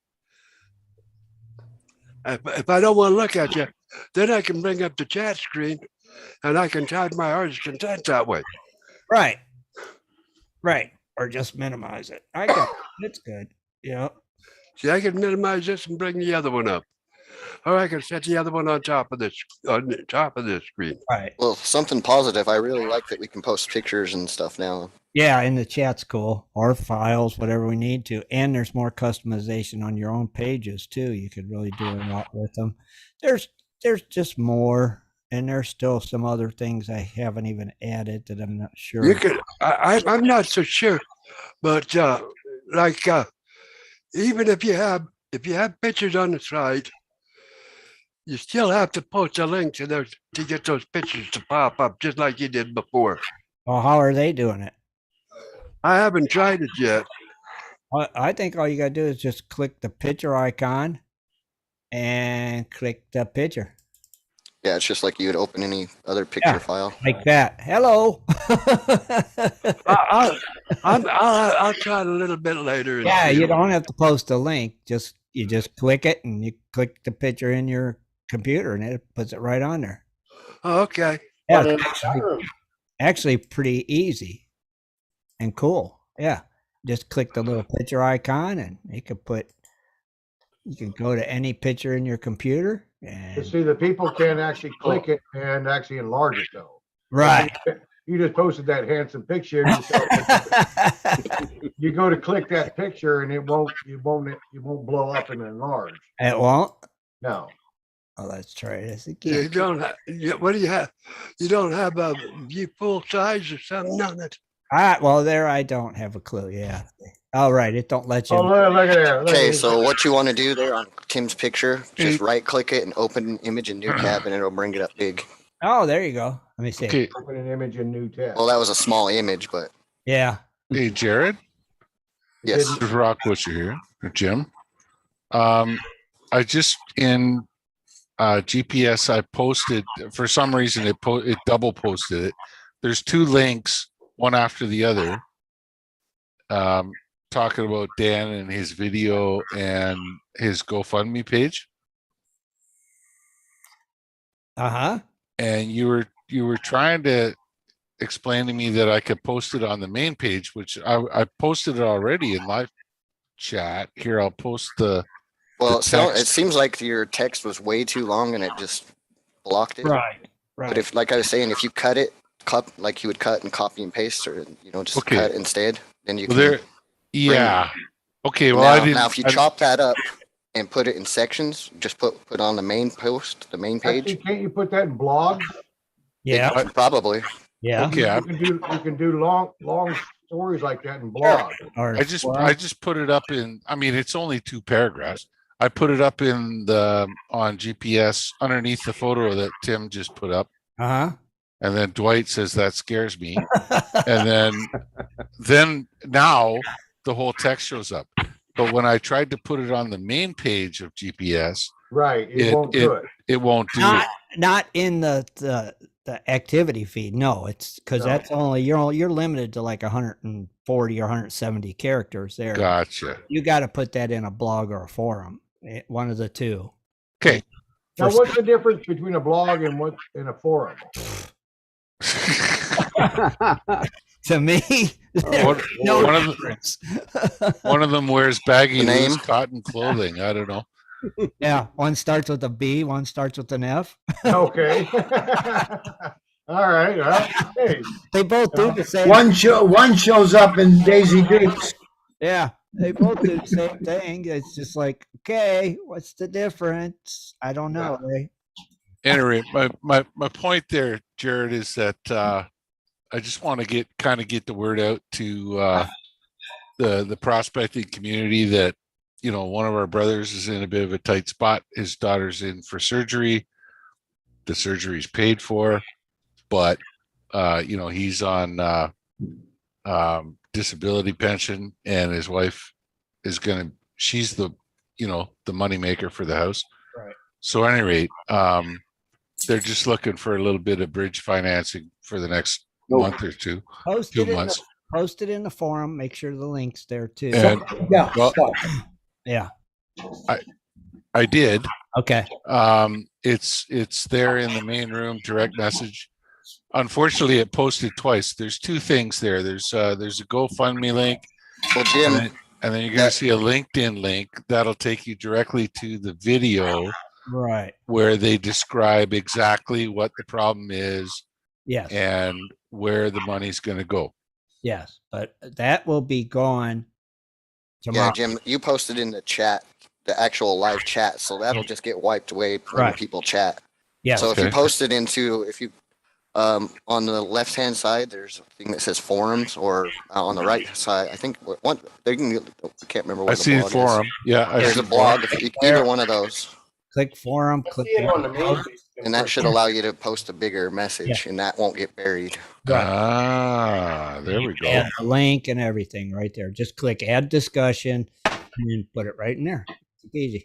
if I don't want to look at you, then I can bring up the chat screen and I can type my artist content that way. right, right, or just minimize it. I got it. It's good. Yeah. See, I can minimize this and bring the other one up, or I can set the other one on top of this screen. Right. Well, something positive. I really like that we can post pictures and stuff now. Yeah, and the chat's cool, or files, whatever we need to. And there's more customization on your own pages too. You could really do a lot with them. There's just more, and there's still some other things I haven't even added that I'm not sure. You could. I'm not so sure, but even if you have pictures on the side, you still have to post a link to those to get those pictures to pop up, just like you did before. Well, how are they doing it? I haven't tried it yet. I think all you gotta do is just click the picture icon and click the picture Yeah, it's just like you would open any other picture file. like that. Hello. I'll try it a little bit later. and Yeah, see. you don't have to post a link. You just click it and you click the picture in your computer and it puts it right on there. Oh, okay. Yeah, But it's in the chat room, actually pretty easy and cool. Yeah. Just click the little picture icon and you can go to any picture in your computer You and see, the people can actually click it and actually enlarge it though. right. you just posted that handsome picture. And you go to click that picture, and it won't blow up and enlarge. It won't. No. Oh, let's try this You again. don't what do you have? You don't have a view full size or something? No, that's Well, there I don't have a clue. Yeah. All right. It don't let you. Oh, look at there. Look Okay, at so there. what you want to do there on Tim's picture, just right click it and open image in new tab, and it'll bring it up big. Oh, there you go. Let me see. Okay. Open an image in new tab. Well, that was a small image, but Yeah. Hey, Jared. yes. Didn't- This is Rock Butcher here, or Jim. I just in GPS I posted for some reason it double posted it. There's two links, one after the other, talking about Dan and his video and his GoFundMe page. Uh-huh. And you were trying to explain to me that I could post it on the main page, which I posted it already in live chat. Here, I'll post the Well, text. it seems like your text was way too long and it just blocked it. Right. But if, like I was saying, if you cut it, like you would cut and copy and paste, or just Okay. cut instead, then you Well, can. there, yeah. Okay. Well, now, I didn't. now if you I- chop that up and put it in sections, just put on the main post, the main Actually, page. can't you put that in blogs? Yeah. Probably. Yeah. Okay. You can do long stories like that in blogs. Or I just put it up in. I mean, it's only 2 paragraphs. I put it up in on GPS underneath the photo that Tim just put up, Uh-huh. and then Dwight says that scares me, and then now the whole text shows up. But when I tried to put it on the main page of GPS, Right. It won't do it. it won't do not, it. not in the activity feed. No, it's because No. that's you're limited to like 140 or 170 characters there. Gotcha. You got to put that in a blog or a forum. One of the two. Okay. Now, what's the difference between a blog and what's in a forum? To me, One- no one of the- difference. One of them wears baggy The name? loose cotton clothing. I don't know. Yeah, one starts with a B, one starts with an F. Okay. All right. Well, hey, They both do the same. One shows up in Daisy Dukes. Yeah, they both do the same thing. It's just like, okay, what's the difference? I don't know. Right? Anyway, my point there, Jared, is that I just want to get the word out to the prospecting community that one of our brothers is in a bit of a tight spot. His daughter's in for surgery. The surgery's paid for, but he's on disability pension, and his wife is she's the money maker for the house. Right. So at any rate, they're just looking for a little bit of bridge financing for the next month or two. Post 2 it, months. Post it in the forum. Make sure the link's there too. And Yeah. well, Yeah. I did. Okay. It's there in the main room, direct message. Unfortunately, it posted twice. There's 2 things there. There's a GoFundMe link, Well, Jim, and then you're going to see a LinkedIn link that'll take you directly to the video Right. where they describe exactly what the problem is Yes. and where the money's going to go. Yes. But that will be gone tomorrow. yeah, Jim, you posted in the chat, the actual live chat, so that'll just get wiped away when Right. people chat. Yes. So if you Okay. post it on the left hand side, there's a thing that says forums, or on the right side, I think I can't remember what I see the blog forum. is. Yeah, I There's see a blog, either one of those, Click forum. I Click see it on the main page. and that should allow you to post a bigger message, and that won't get buried. Ah, there we go. add the link and everything right there. Just click add discussion and then put it right in there. It's easy.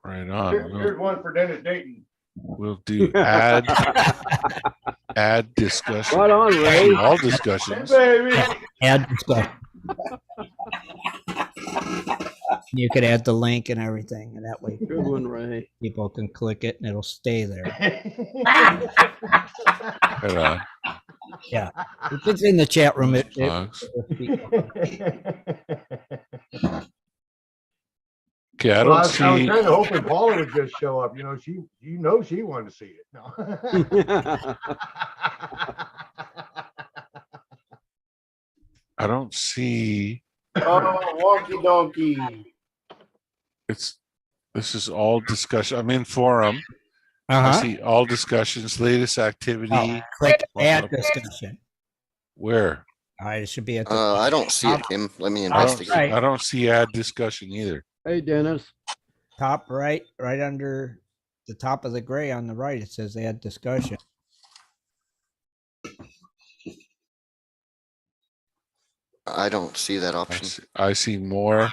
Right on. Here's one for Dennis Dayton. We'll do add discussion. Right on, Ray. All discussions. Baby. Add discussion. You could add the link and everything, and that way Good one, Ray. people can click it and it'll stay there. Right on. Yeah. If it's in the chat room, Plugs. Okay, I Well, don't I was kind see. of hoping Paula would just show up. She wanted to see it. No. I don't see. Oh, wonky donkey. This is all discussion. I'm in forum. I see all discussions, latest activity. Click add discussion. Where? All right, it should be at the I don't see it, Tim. Let me investigate. I don't see add discussion either. Hey, Dennis. top right under the top of the gray on the right. It says add discussion. I don't see that option. I see more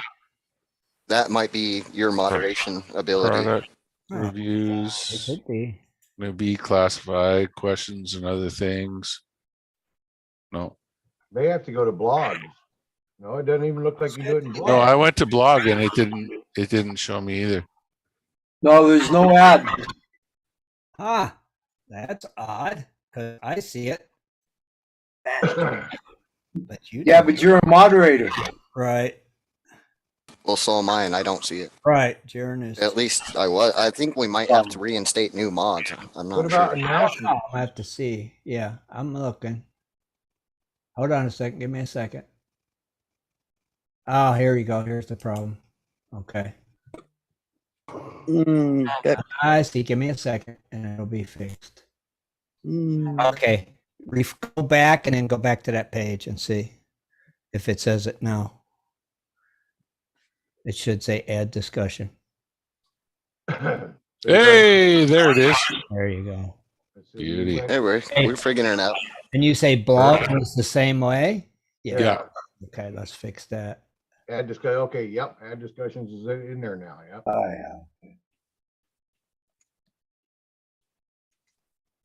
That might be your moderation ability. product It reviews, could be. maybe classified questions and other things. No, They have to go to blogs. No, it doesn't even look like you do it in blogs. no, I went to blog and it didn't show me either. No, there's no ad. Ah, that's odd. 'Cause I see it, but you Yeah, don't. but you're a moderator. Right, Well, so am I, and I don't see it. right. Jaren is. At least I was. I think we might have to reinstate new mods. I'm What not about sure. announcement? I'll have to see. Yeah, I'm looking. Hold on a second. Give me a second. Oh, here you go. Here's the problem. Okay. I see. Give me a second and it'll be fixed. Okay. Go back and then go back to that page and see if it says it now. It should say add discussion. Hey, there it is. There you go. Beauty. Hey, we're figuring it out. And you say blog was the same way? Yeah. Okay, let's fix that. Add discussion. Okay, yep. Add discussions is in there now. Yep.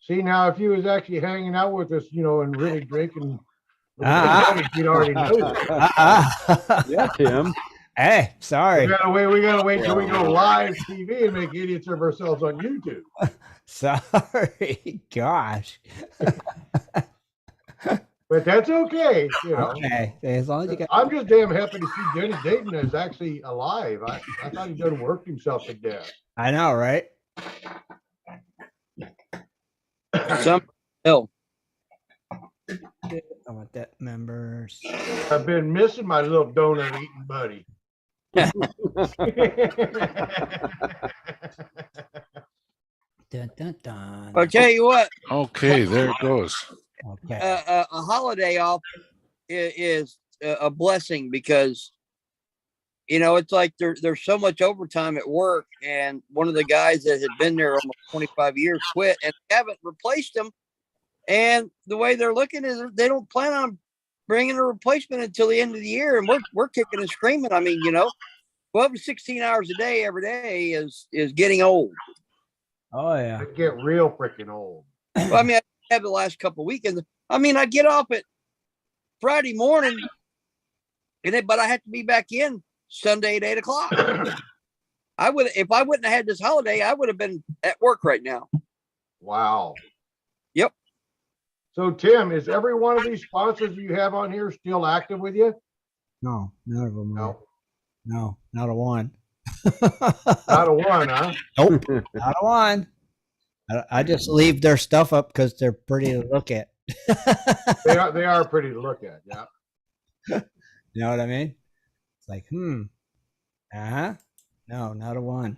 See, now if you was actually hanging out with us, and really drinking, you'd already know that. Yeah, Tim. Hey, sorry. We gotta wait till we go live TV and make idiots of ourselves on YouTube. Sorry. Gosh. But that's okay. Okay. As long as you got. I'm just damn happy to see Denny Dayton is actually alive. I thought he done worked himself to death. I know, right? Some hill. I want that members. I've been missing my little donut eating buddy. Dun, dun, dun. I'll tell you what, Okay, there it goes. Okay. a holiday off is a blessing because, it's like there's so much overtime at work. And one of the guys that had been there almost 25 years quit and haven't replaced him. And the way they're looking is they don't plan on bringing a replacement until the end of the year. And we're kicking and screaming. I mean, 12 to 16 hours a day every day is getting old. Oh, yeah. It get real freaking old. Well, I mean, I have the last couple of weekends. I mean, I get off at Friday morning, but I have to be back in Sunday at 8:00. If I wouldn't have had this holiday, I would have been at work right now. Wow. Yep. So Tim, is every one of these sponsors you have on here still active with you? No, none of them. No. No, not a one. Not a one, huh? Nope, not a one. I just leave their stuff up because they're pretty to look at. They are pretty to look at, yeah. You know what I mean? It's like, no, not a one.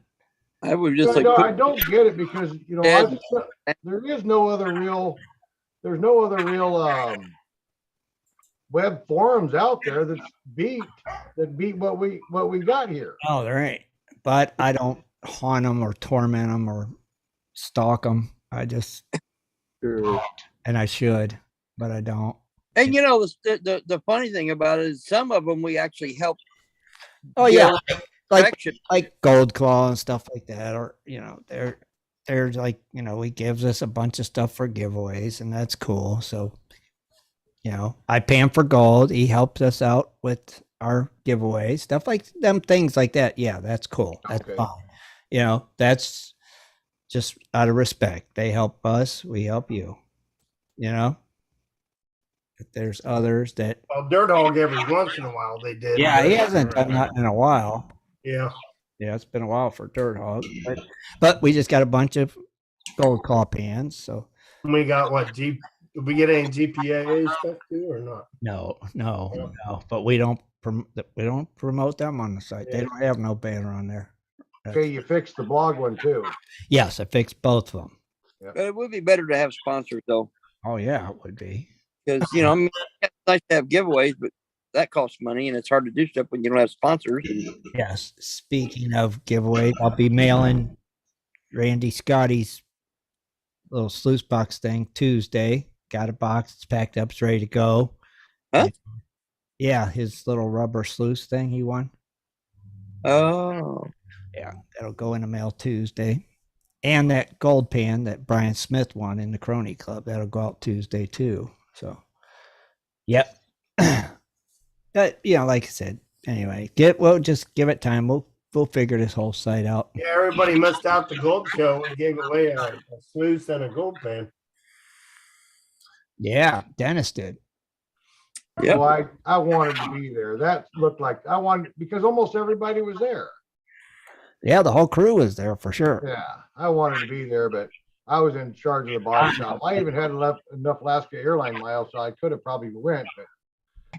I would just I don't get it because there is no other real. There's no other real web forums out there that beat what we got here. Oh, there ain't. But I don't haunt them or torment them or stalk them. I just, and I should, but I don't. And the funny thing about it is some of them we actually help. Oh yeah, like Gold Claw and stuff like that, or they're like he gives us a bunch of stuff for giveaways, and that's cool. So I pay him for gold. He helps us out with our giveaways, stuff like them, things like that. Yeah, that's cool. That's fine. That's just out of respect. They help us, we help you. But there's others that. Well, Dirt Hog every once in a while they did. Yeah, he hasn't done that in a while. Yeah. Yeah, it's been a while for Dirt Hog, but we just got a bunch of Gold Claw pans. So we got what Did we get any GPA stuff too, or not? No. But we don't promote them on the site. They don't have no banner on there. Okay, you fixed the blog one too. Yes, I fixed both of them. But it would be better to have sponsors though, Oh yeah, it would be. because I mean, it's nice to have giveaways, but that costs money, and it's hard to do stuff when you don't have sponsors. Yes. Speaking of giveaway, I'll be mailing Randy Scotty's little sluice box thing Tuesday. Got a box, it's packed up, it's ready to go. Huh? Yeah, his little rubber sluice thing he won. Oh, Yeah, that'll go in the mail Tuesday. And that gold pan that Brian Smith won in the Crony Club, that'll go out Tuesday too. So, yep. But, like I said, anyway, just give it time. We'll figure this whole site out. Yeah, everybody missed out the gold show and gave away a sluice and a gold pan. Yeah, Dennis did. yeah. Well, I wanted to be there. That looked like I wanted because almost everybody was there. Yeah, the whole crew was there for sure. Yeah, I wanted to be there, but I was in charge of the body shop. I even had enough Alaska airline miles, so I could have probably went, but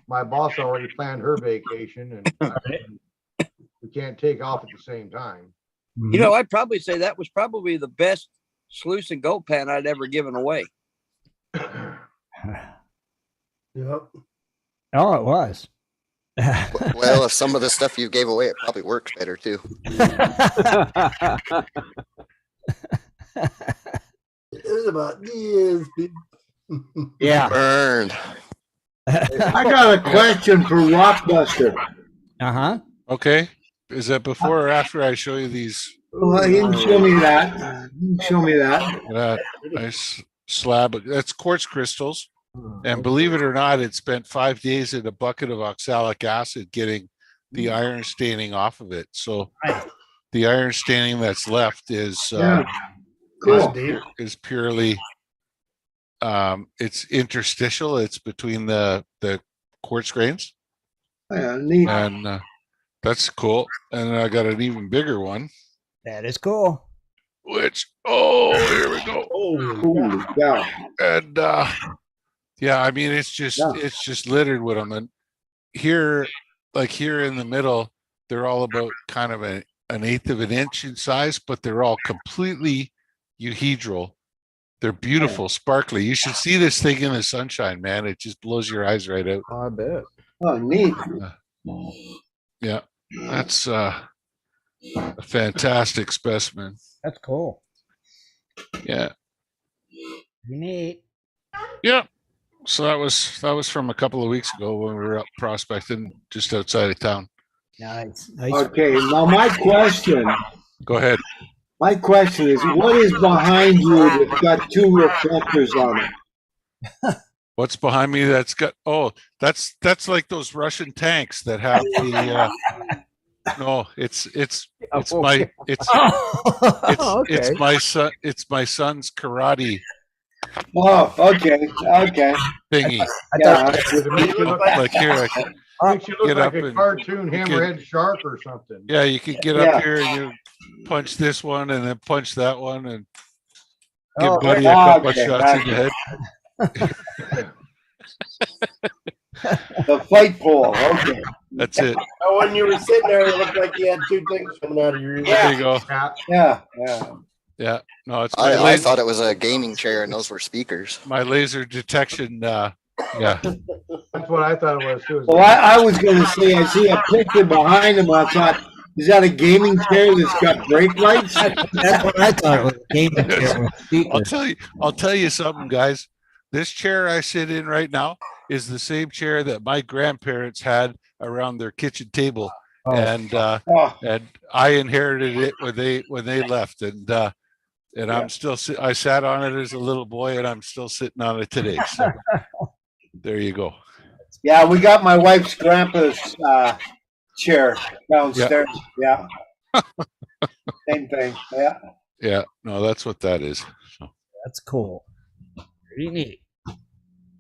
my boss already planned her vacation, and we can't take off at the same time. I'd probably say that was probably the best sluice and gold pan I'd ever given away. Yep. Oh, it was. Well, if some of the stuff you gave away, it probably works better too. It's about this. Yeah. Burned. I got a question for Rockbuster. Uh-huh. Okay. Is that before or after I show you these? Well, you can show me that. You can show me that. That nice slab. That's quartz crystals. And believe it or not, it spent 5 days in a bucket of oxalic acid getting the iron staining off of it. So the iron staining that's left is Cool. is purely it's interstitial. It's between the quartz grains. Yeah, neat. And that's cool. And I got an even bigger one, That is cool. which here we go. Holy cow. And yeah, I mean it's just littered with them. And here in the middle, they're all about kind of an eighth of an inch in size, but they're all completely euhedral. They're beautiful, sparkly. You should see this thing in the sunshine, man. It just blows your eyes right out. I bet. Oh, neat. Yeah, that's a fantastic specimen. That's cool. Yeah. Neat. Yeah. So that was from a couple of weeks ago when we were up prospecting just outside of town. Nice. Okay, now my question. Go ahead. My question is, what is behind you that's got two reflectors on it? What's behind me? That's got that's like those Russian tanks that have the no, it's my son's karate Oh, okay. thingy. Yeah. Like here, Makes you look get like up a and cartoon you hammerhead shark or something. yeah, you could get up here and you punch this one and then punch that one and give Buddy a couple of shots in the head. The fight pole. Okay. That's it. Oh, when you were sitting there, it looked like you had two things coming out of your ears. There you go. Yeah. No, it's I thought it was a gaming chair and those were speakers. my laser detection. Yeah. That's what I thought it was too. Well, I was going to say, I see a picture behind him. I thought, is that a gaming chair that's got brake lights? That's what I thought it was. A gaming chair with speakers. I'll tell you something, guys. This chair I sit in right now is the same chair that my grandparents had around their kitchen table, and I inherited it when they left, and I'm still I sat on it as a little boy, and I'm still sitting on it today. So there you go. Yeah, we got my wife's grandpa's chair downstairs. Yeah. Same thing. Yeah. Yeah. No, that's what that is. So. That's cool. Pretty neat.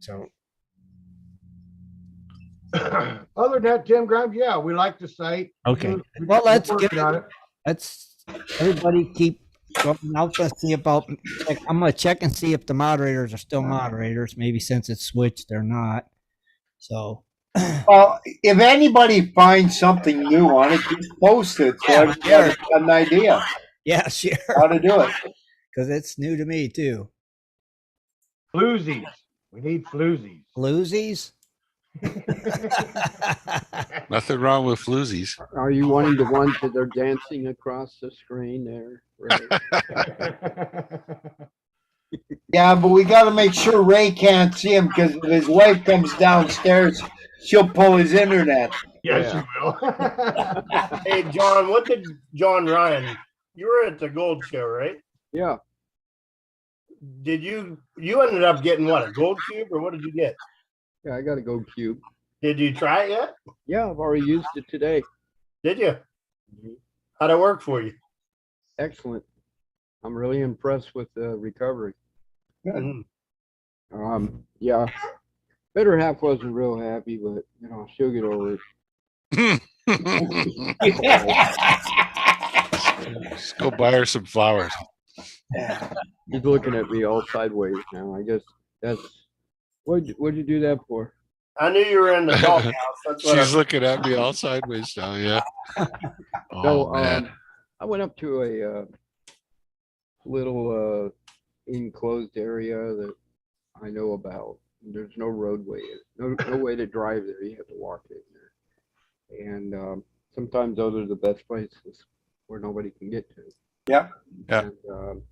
So. Other than that, Tim Grimes, we like the site. Okay. Well, let's get on it. Let's everybody keep Well, I'm gonna see about. I'm gonna check and see if the moderators are still moderators. Maybe since it's switched, they're not. So, Well, if anybody finds something new on it, just post it so Yeah, everybody's got an idea yeah, sure, how to do it. because it's new to me too. Floozies. We need floozies. Floozies. Nothing wrong with floozies. Are you wanting the ones that are dancing across the screen there? Ray? Yeah, but we got to make sure Ray can't see him because if his wife comes downstairs, she'll pull his internet. Yes, Yeah. you will. Hey, John, what did John Ryan? You were at the Gold Show, right? Yeah. Did you ended up getting what, a gold cube, or what did you get? Yeah, I got a Gold Cube. Did you try it yet? Yeah, I've already used it today. Did you? Mhm. How'd it work for you? Excellent. I'm really impressed with the recovery. Good. Yeah. Better half wasn't real happy, but she'll get over it. Just go buy her some flowers. He's looking at me all sideways now. I guess that's what'd you do that for? I knew you were in the doghouse. That's what She's looking at me all sideways now. Yeah. Oh man. I went up to a little enclosed area that I know about. There's no roadway, no way to drive there. You have to walk in there, and sometimes those are the best places where nobody can get to. Yeah. Yeah. And,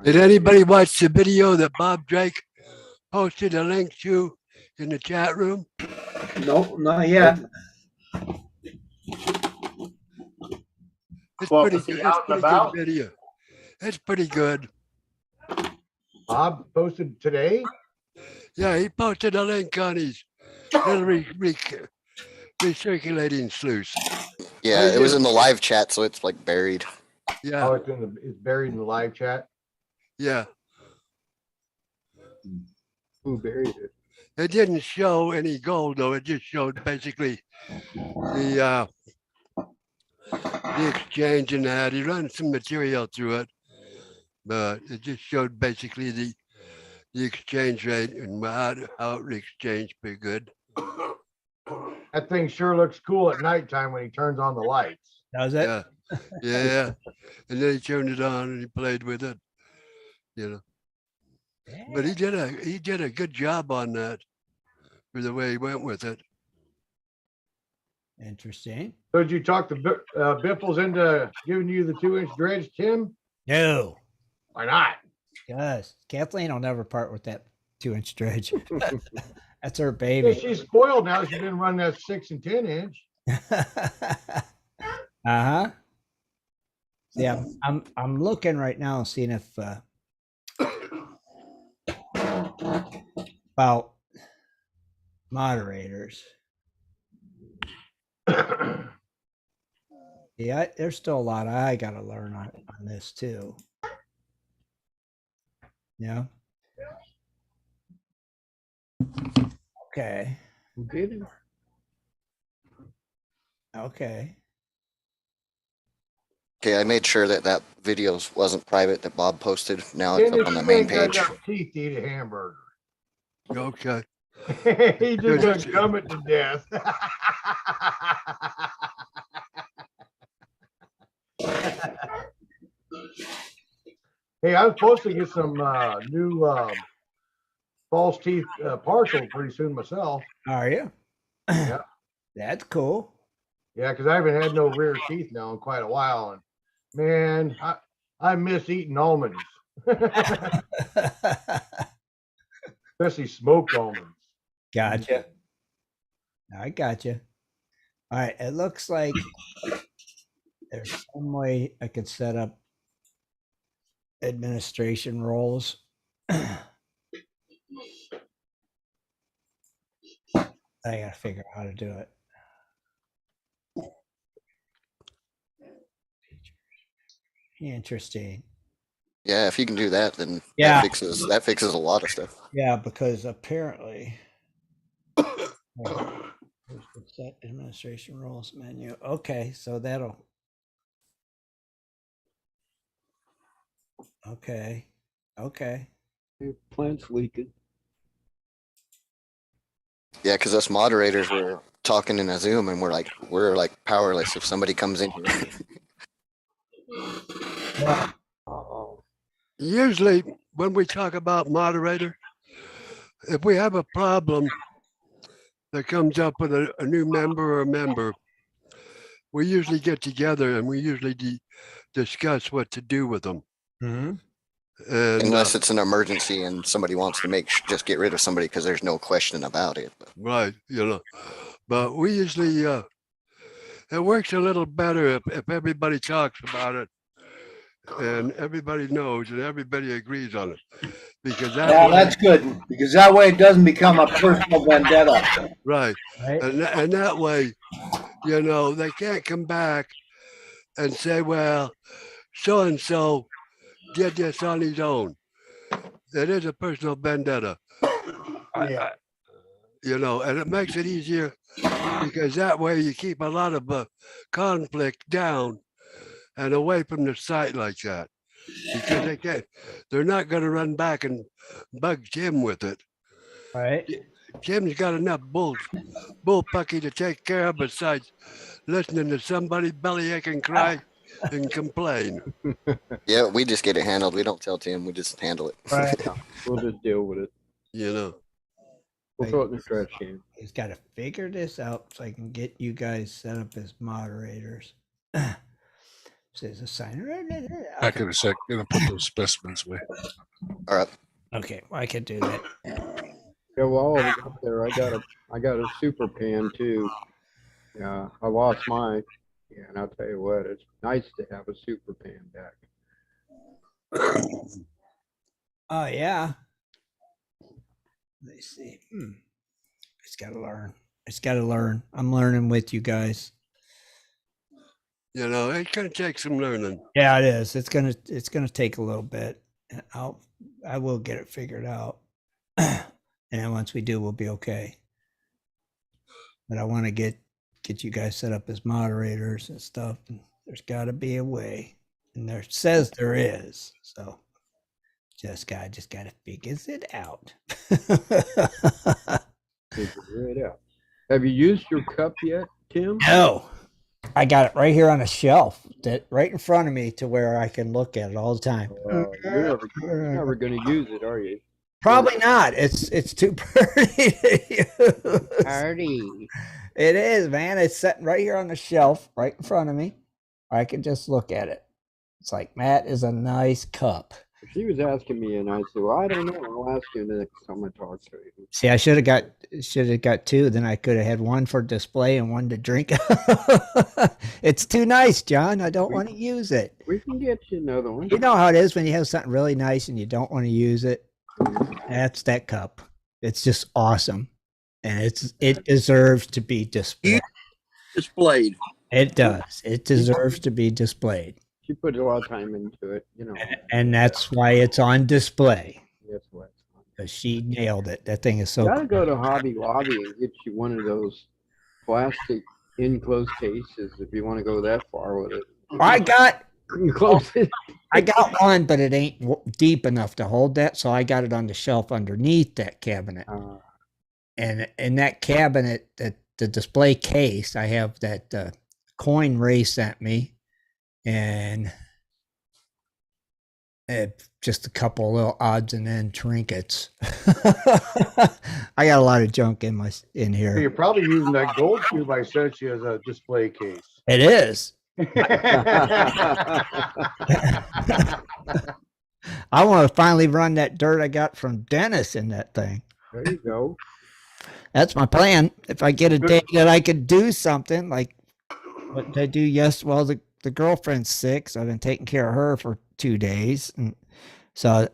Did anybody watch the video that Bob Drake posted a link to in the chat room? No, not yet. It's Well, pretty was he good. out It's and pretty about? good video. It's pretty good. Bob posted today. Yeah, he posted a link on his little recirculating sluice. Yeah, it was in the live chat, so it's like buried. Yeah. Oh, it's buried in the live chat. Yeah. who buried it? It didn't show any gold though. It just showed basically the exchange and that. He ran some material through it, but it just showed basically the exchange rate and how it exchanged pretty good. That thing sure looks cool at nighttime when he turns on the lights. Does it? Yeah. Yeah. And then he turned it on and he played with it. But he did a good job on that for the way he went with it. Interesting. So did you talk the Biffles into giving you the 2-inch dredge, Tim? No. Why not? Because Kathleen will never part with that 2-inch dredge. That's her Yeah, baby. she's spoiled now. She's been running that 6 and 10 inch. Uh-huh. Yeah, I'm looking right now, seeing if about moderators. Yeah, there's still a lot I gotta learn on this too. Yeah. Okay. Who did it? Okay. Okay, I made sure that video wasn't private that Bob posted. Now it's Dennis, up on the you main ain't got page. enough teeth to eat a hamburger. Okay. He just gonna gum it to death. Hey, I'm supposed to get some new false teeth partial pretty soon myself. Are you? Yeah. That's cool. Yeah, because I haven't had no rear teeth now in quite a while, and man, I miss eating almonds, especially smoked almonds. Gotcha. I gotcha. All right. It looks like there's some way I could set up administration roles. I gotta figure out how to do it. Interesting. Yeah, if you can do that, then Yeah. that fixes a lot of stuff. Yeah, because apparently there's the set administration roles menu. Okay, so that'll Okay. Okay. Your plant's leaking. Yeah, because us moderators were talking in a Zoom, and we're like powerless if somebody comes in here. Usually, when we talk about moderator, if we have a problem that comes up with a new member or a member, we usually get together and we usually discuss what to do with them. Mm-hmm. And, unless it's an emergency and somebody wants to just get rid of somebody because there's no question about it. right, but we usually it works a little better if everybody talks about it and everybody knows and everybody agrees on it, because that's good, because that way it doesn't become a personal vendetta. Right. And that way, they can't come back and say, well, so and so did this on his own. It is a personal vendetta. Yeah. And it makes it easier because that way you keep a lot of conflict down and away from the site like that, because they're not going to run back and bug Jim with it. Right. Jim's got enough bullpucky to take care of besides listening to somebody bellyache and cry and complain. Yeah, we just get it handled. We don't tell Tim. We just handle it. Right. We'll just deal with it. We'll throw it in the trash can. He's got to figure this out so I can get you guys set up as moderators. Says a signer. Back in a sec. Gonna put those specimens away. All right. Okay, well, I can do that. Yeah, while I was up there, I got a super pan too. Yeah, I lost mine. Yeah, and I'll tell you what, it's nice to have a super pan back. Oh yeah. Let's see. It's got to learn. It's got to learn. I'm learning with you guys. It's gonna take some learning. Yeah, it is. It's gonna take a little bit. I will get it figured out. And then once we do, we'll be okay. But I want to get you guys set up as moderators and stuff. And there's got to be a way, and there says there is. So just gotta figure it out. Figure it out. Have you used your cup yet, Tim? No. I got it right here on a shelf, that right in front of me, to where I can look at it all the time. You're never going to use it, are you? Probably not. It's too pretty to use. Party. It is, man. It's sitting right here on the shelf, right in front of me. I can just look at it. It's like, Matt is a nice cup. She was asking me, and I said, "Well, I don't know. I'll ask you next time I talk to you." See, I should have got two. Then I could have had one for display and one to drink. It's too nice, John. I don't want to use it. We can get you another one. You know how it is when you have something really nice and you don't want to use it. That's that cup. It's just awesome, and it deserves to be displayed. It does. It deserves to be displayed. She put a lot of time into it, And that's why it's on display. That's why. Because she nailed it. That thing is so. You gotta go to Hobby Lobby and get you one of those plastic enclosed cases if you want to go that far with it. I got close it. I got one, but it ain't deep enough to hold that, so I got it on the shelf underneath that cabinet. And in that cabinet, the display case, I have that coin Ray sent me, and just a couple of little odds and ends trinkets. I got a lot of junk in here. You're probably using that gold cube I sent you as a display case. It is. I want to finally run that dirt I got from Dennis in that thing. There you go. That's my plan. If I get a day that I could do something like what did I do yesterday? Well, the girlfriend's sick, so I've been taking care of her for 2 days, and so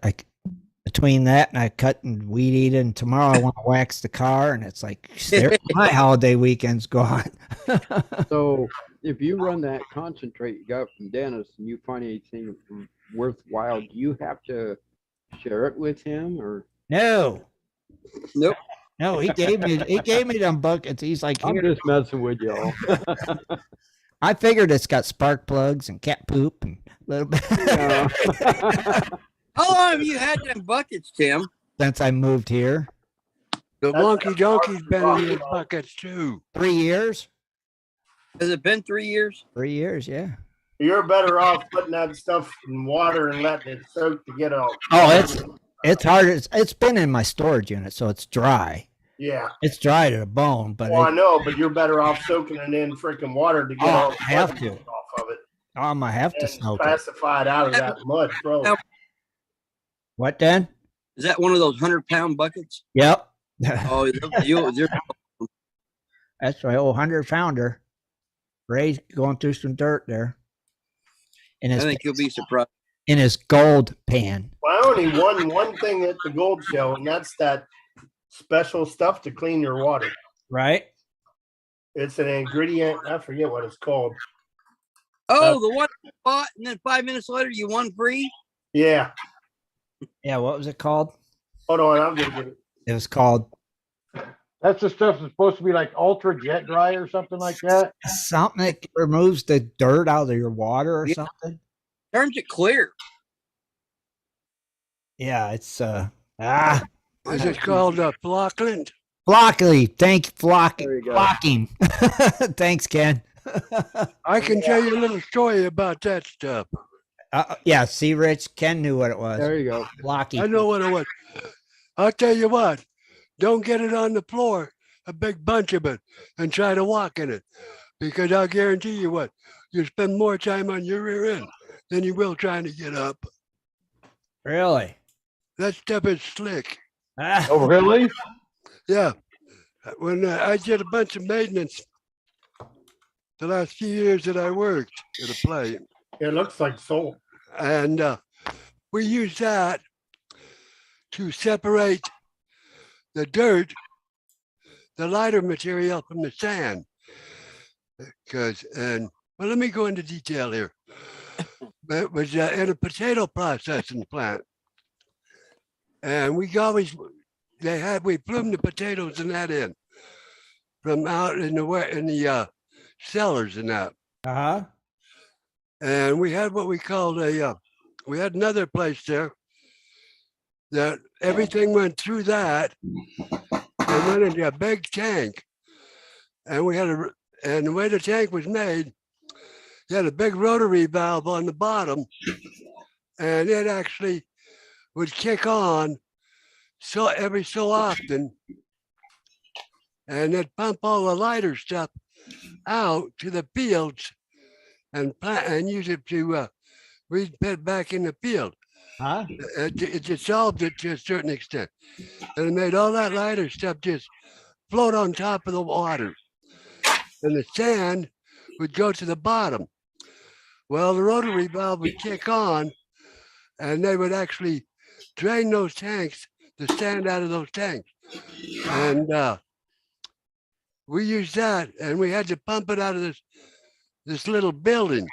between that and I cut and weed eat, and tomorrow I want to wax the car, and it's like my holiday weekend's gone. So if you run that concentrate you got from Dennis and you find anything worthwhile, do you have to share it with him or no? Nope. No, he gave me them buckets. He's like, I'm just messing with y'all. I figured it's got spark plugs and cat poop and a little bit. How long have you had them buckets, Tim? Since I moved here. The wonky donkey's been in your buckets too. 3 years. Has it been 3 years? 3 years, yeah. You're better off putting that stuff in water and letting it soak to get out. Oh, it's hard. It's been in my storage unit, so it's dry. Yeah. It's dry to the bone, but Well, I know, but you're better off soaking it in freaking water to get all the I have to. off of it. I have to And soak it. pacify it out of that mud, bro. What, Dan? Is that one of those 100-pound buckets? Yep. Oh, That's my old 100-pounder. Ray's going through some dirt there. I think you'll be surprised. In his gold pan. Well, I only won one thing at the gold show, and that's that special stuff to clean your water. Right? It's an ingredient. I forget what it's called. Oh, the one you bought, and then 5 minutes later you won free? Yeah. Yeah, what was it called? Hold on, I'm gonna get it. It was called That's the stuff that's supposed to be like ultra jet dry or something like that. something that removes the dirt out of your water or something. Turns it clear. Yeah, it's Is it called Flockland? Flockly. Thank Flock There you go. Flocking. Thanks, Ken. I can tell you a little story about that stuff. Yeah, see, Rich, Ken knew what it was. There you go. Flocky. I know what it was. I'll tell you what, don't get it on the floor, a big bunch of it, and try to walk in it. Because I'll guarantee you what, you spend more time on your rear end than you will trying to get up. Really? That stuff is slick. Oh, really? Yeah. When I did a bunch of maintenance the last few years that I worked at a plant. It looks like soul. And we use that to separate the dirt, the lighter material from the sand. Well, let me go into detail here. It was in a potato processing plant. And we plumbed the potatoes and that in from out in the cellars and that. Uh-huh. And we had what we called we had another place there that everything went through that and went into a big tank. And and the way the tank was made, you had a big rotary valve on the bottom, and it actually would kick on every so often, and it'd pump all the lighter stuff out to the fields and use it to re-pit back in the field. Huh? It dissolved it to a certain extent. And it made all that lighter stuff just float on top of the water. And the sand would go to the bottom. Well, the rotary valve would kick on, and they would actually drain those tanks, the sand out of those tanks. And we used that, and we had to pump it out of this little building.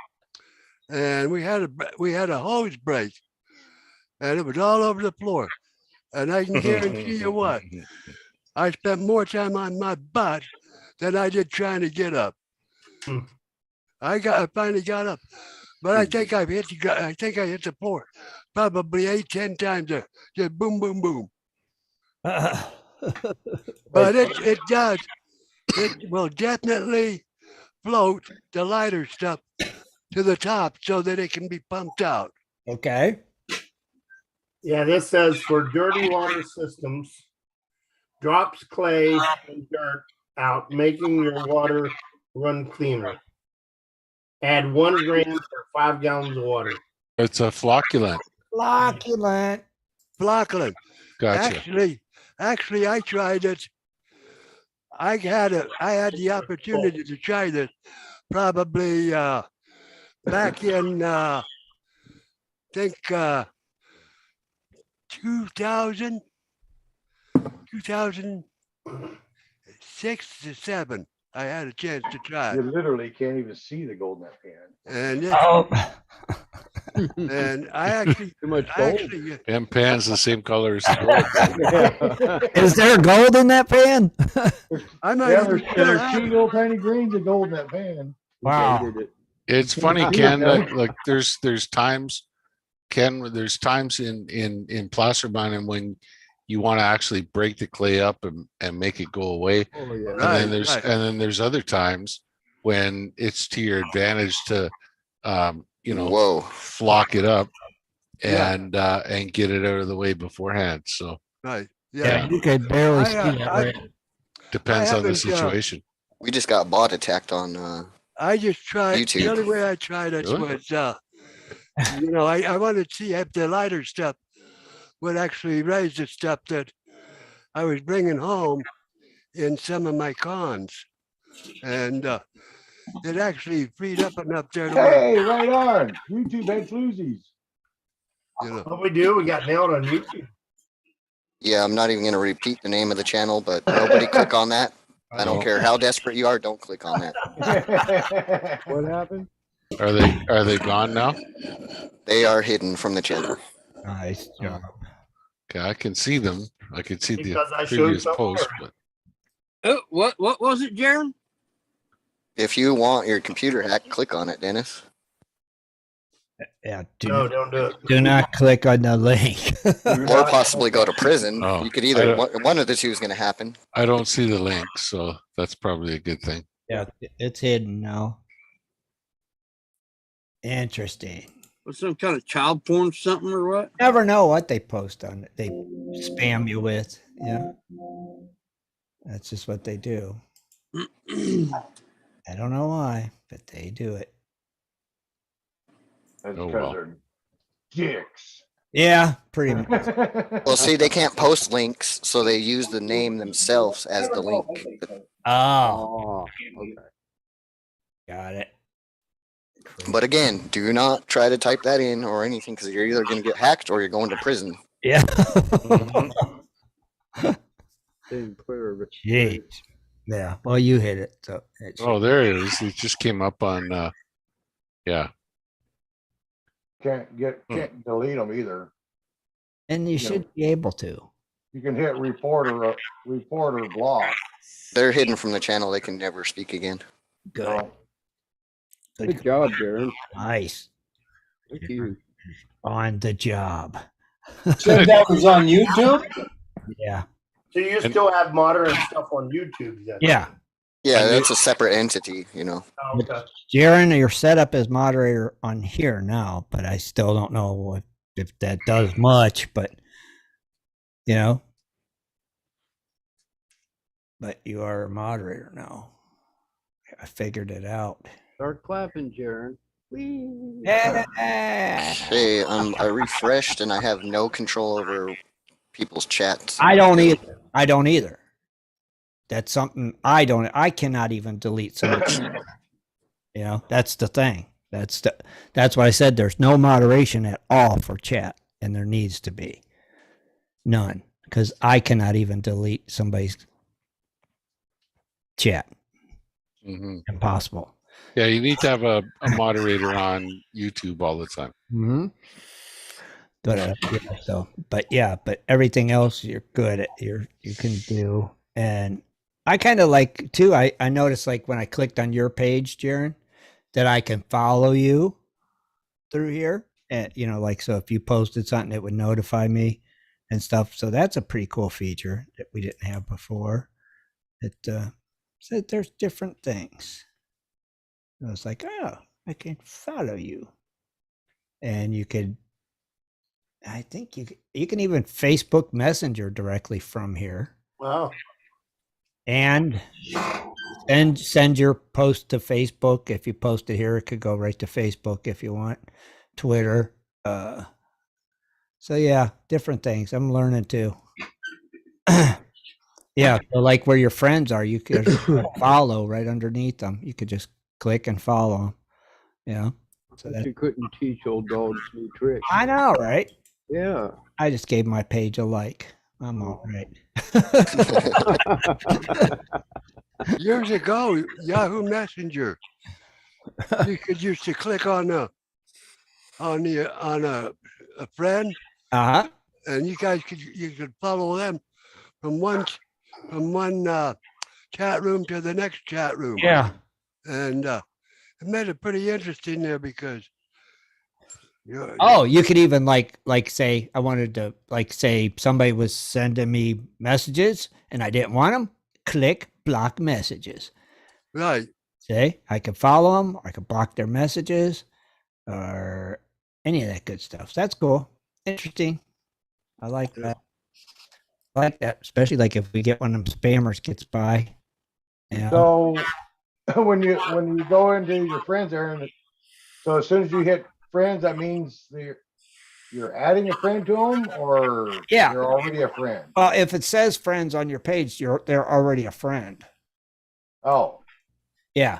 And we had a hose break, and it was all over the floor. And I can guarantee you what, I spent more time on my butt than I did trying to get up. I finally got up, but I think I hit the floor probably 8-10 times. Just boom, boom, boom. But it does. It will definitely float the lighter stuff to the top so that it can be pumped out. Okay. Yeah, this says for dirty water systems, drops clay and dirt out, making your water run cleaner. Add 1 gram for 5 gallons of water. It's a flocculant. Flocculant. Flocculant. Gotcha. Actually, I tried it. I had the opportunity to try this probably back in I think 2006 to 7. I had a chance to try. You literally can't even see the gold in that pan. And and I actually Too much gold. And pan's the same color as the gold. Is there gold in that pan? I might Yeah, even there's still have 2 little tiny grains of gold in that pan. Wow. Dated it. It's funny, Ken, that like there's times, Ken, there's times in placer mining when you want to actually break the clay up and make it go away. Oh yeah. And then there's other times when it's to your advantage to Whoa. flock it up Yeah. and get it out of the way beforehand. So Right. Yeah, Yeah. you could barely see that. I Right? depends on the haven't, situation. We just got bot attacked on I just tried. YouTube. The only way I tried it Really? was, I wanted to see if the lighter stuff would actually raise the stuff that I was bringing home in some of my cons, and it actually freed up enough there to where, Hey, right on. YouTube had floozies. What we do, we got nailed on YouTube. Yeah, I'm not even going to repeat the name of the channel, but nobody click on that. I don't care how desperate you are. Don't click on that. What happened? Are they gone now? They are hidden from the channel. Nice job. Okay, I can see them. I can see Because I the showed previous some post, already. but What was it, Jaron? If you want your computer hacked, click on it, Dennis. Yeah. No, don't do it. Do not click on the link. Or possibly go to prison. Oh, You could I either, don't- one of the two is going to happen. I don't see the link, so that's probably a good thing. Yeah, it's hidden now. Interesting. Was some kind of child porn something or what? Never know what they post on it. They spam you with. Yeah. That's just what they do. I don't know why, but they do it. That's Oh, because well. they're dicks. Yeah, pretty much. Well, see, they can't post links, so they use the name themselves as the link. Oh, Oh, okay. got it. But again, do not try to type that in or anything because you're either going to get hacked or you're going to prison. Yeah. Staying clear of it. Jeez. Yeah. Well, you hit it. So it Oh, there it is. It just came up on. Yeah. Can't delete them either. and you should be able to. You can hit report or block. They're hidden from the channel. They can never speak again. Good. Good job, Jaron. Nice. Thank you. On the job. Said that was on YouTube? Yeah. So you still have modern stuff on YouTube then? Yeah. Yeah, that's a separate entity, you know. Oh, okay. Jaron, you're set up as moderator on here now, but I still don't know if that does much, but you know. But you are a moderator now. I figured it out. Start clapping, Jaron. Hey, I refreshed and I have no control over people's chats. I don't either. I don't either. That's something I cannot even delete something. You know, that's the thing. That's why I said there's no moderation at all for chat, and there needs to be none, because I cannot even delete somebody's chat. Mm-hmm. Impossible. Yeah, you need to have a moderator on YouTube all the time. Mm-hmm. But everything else you're good at. You can do. And I kind of like too. I noticed, like, when I clicked on your page, Jaron, that I can follow you through here, and like, so if you posted something, it would notify me and stuff. So that's a pretty cool feature that we didn't have before. It said there's different things. I was like, oh, I can follow you, and you could. I think you can even Facebook Messenger directly from here. Wow. And send your post to Facebook. If you post it here, it could go right to Facebook if you want. Twitter. So yeah, different things. I'm learning too. Yeah, so like where your friends are, you could follow right underneath them. You could just click and follow them. Yeah. So You couldn't teach old dogs new tricks. I know, right? Yeah. I just gave my page a like. I'm all right. Years ago, Yahoo Messenger, you could used to click on a friend, and you could follow them from one chat room to the next chat room. Yeah. And it made it pretty interesting there because Oh, you could even like say I wanted to like say somebody was sending me messages and I didn't want them. Click block messages. right. See, I could follow them, or I could block their messages, or any of that good stuff. So that's cool, interesting. I like that. I like that, especially like if we get one of them spammers gets by. You know? So when you go into your friends there, and so as soon as you hit friends, that means you're adding a friend to them, or Yeah. they're already a friend. Well, if it says friends on your page, they're already a friend. Oh, Yeah,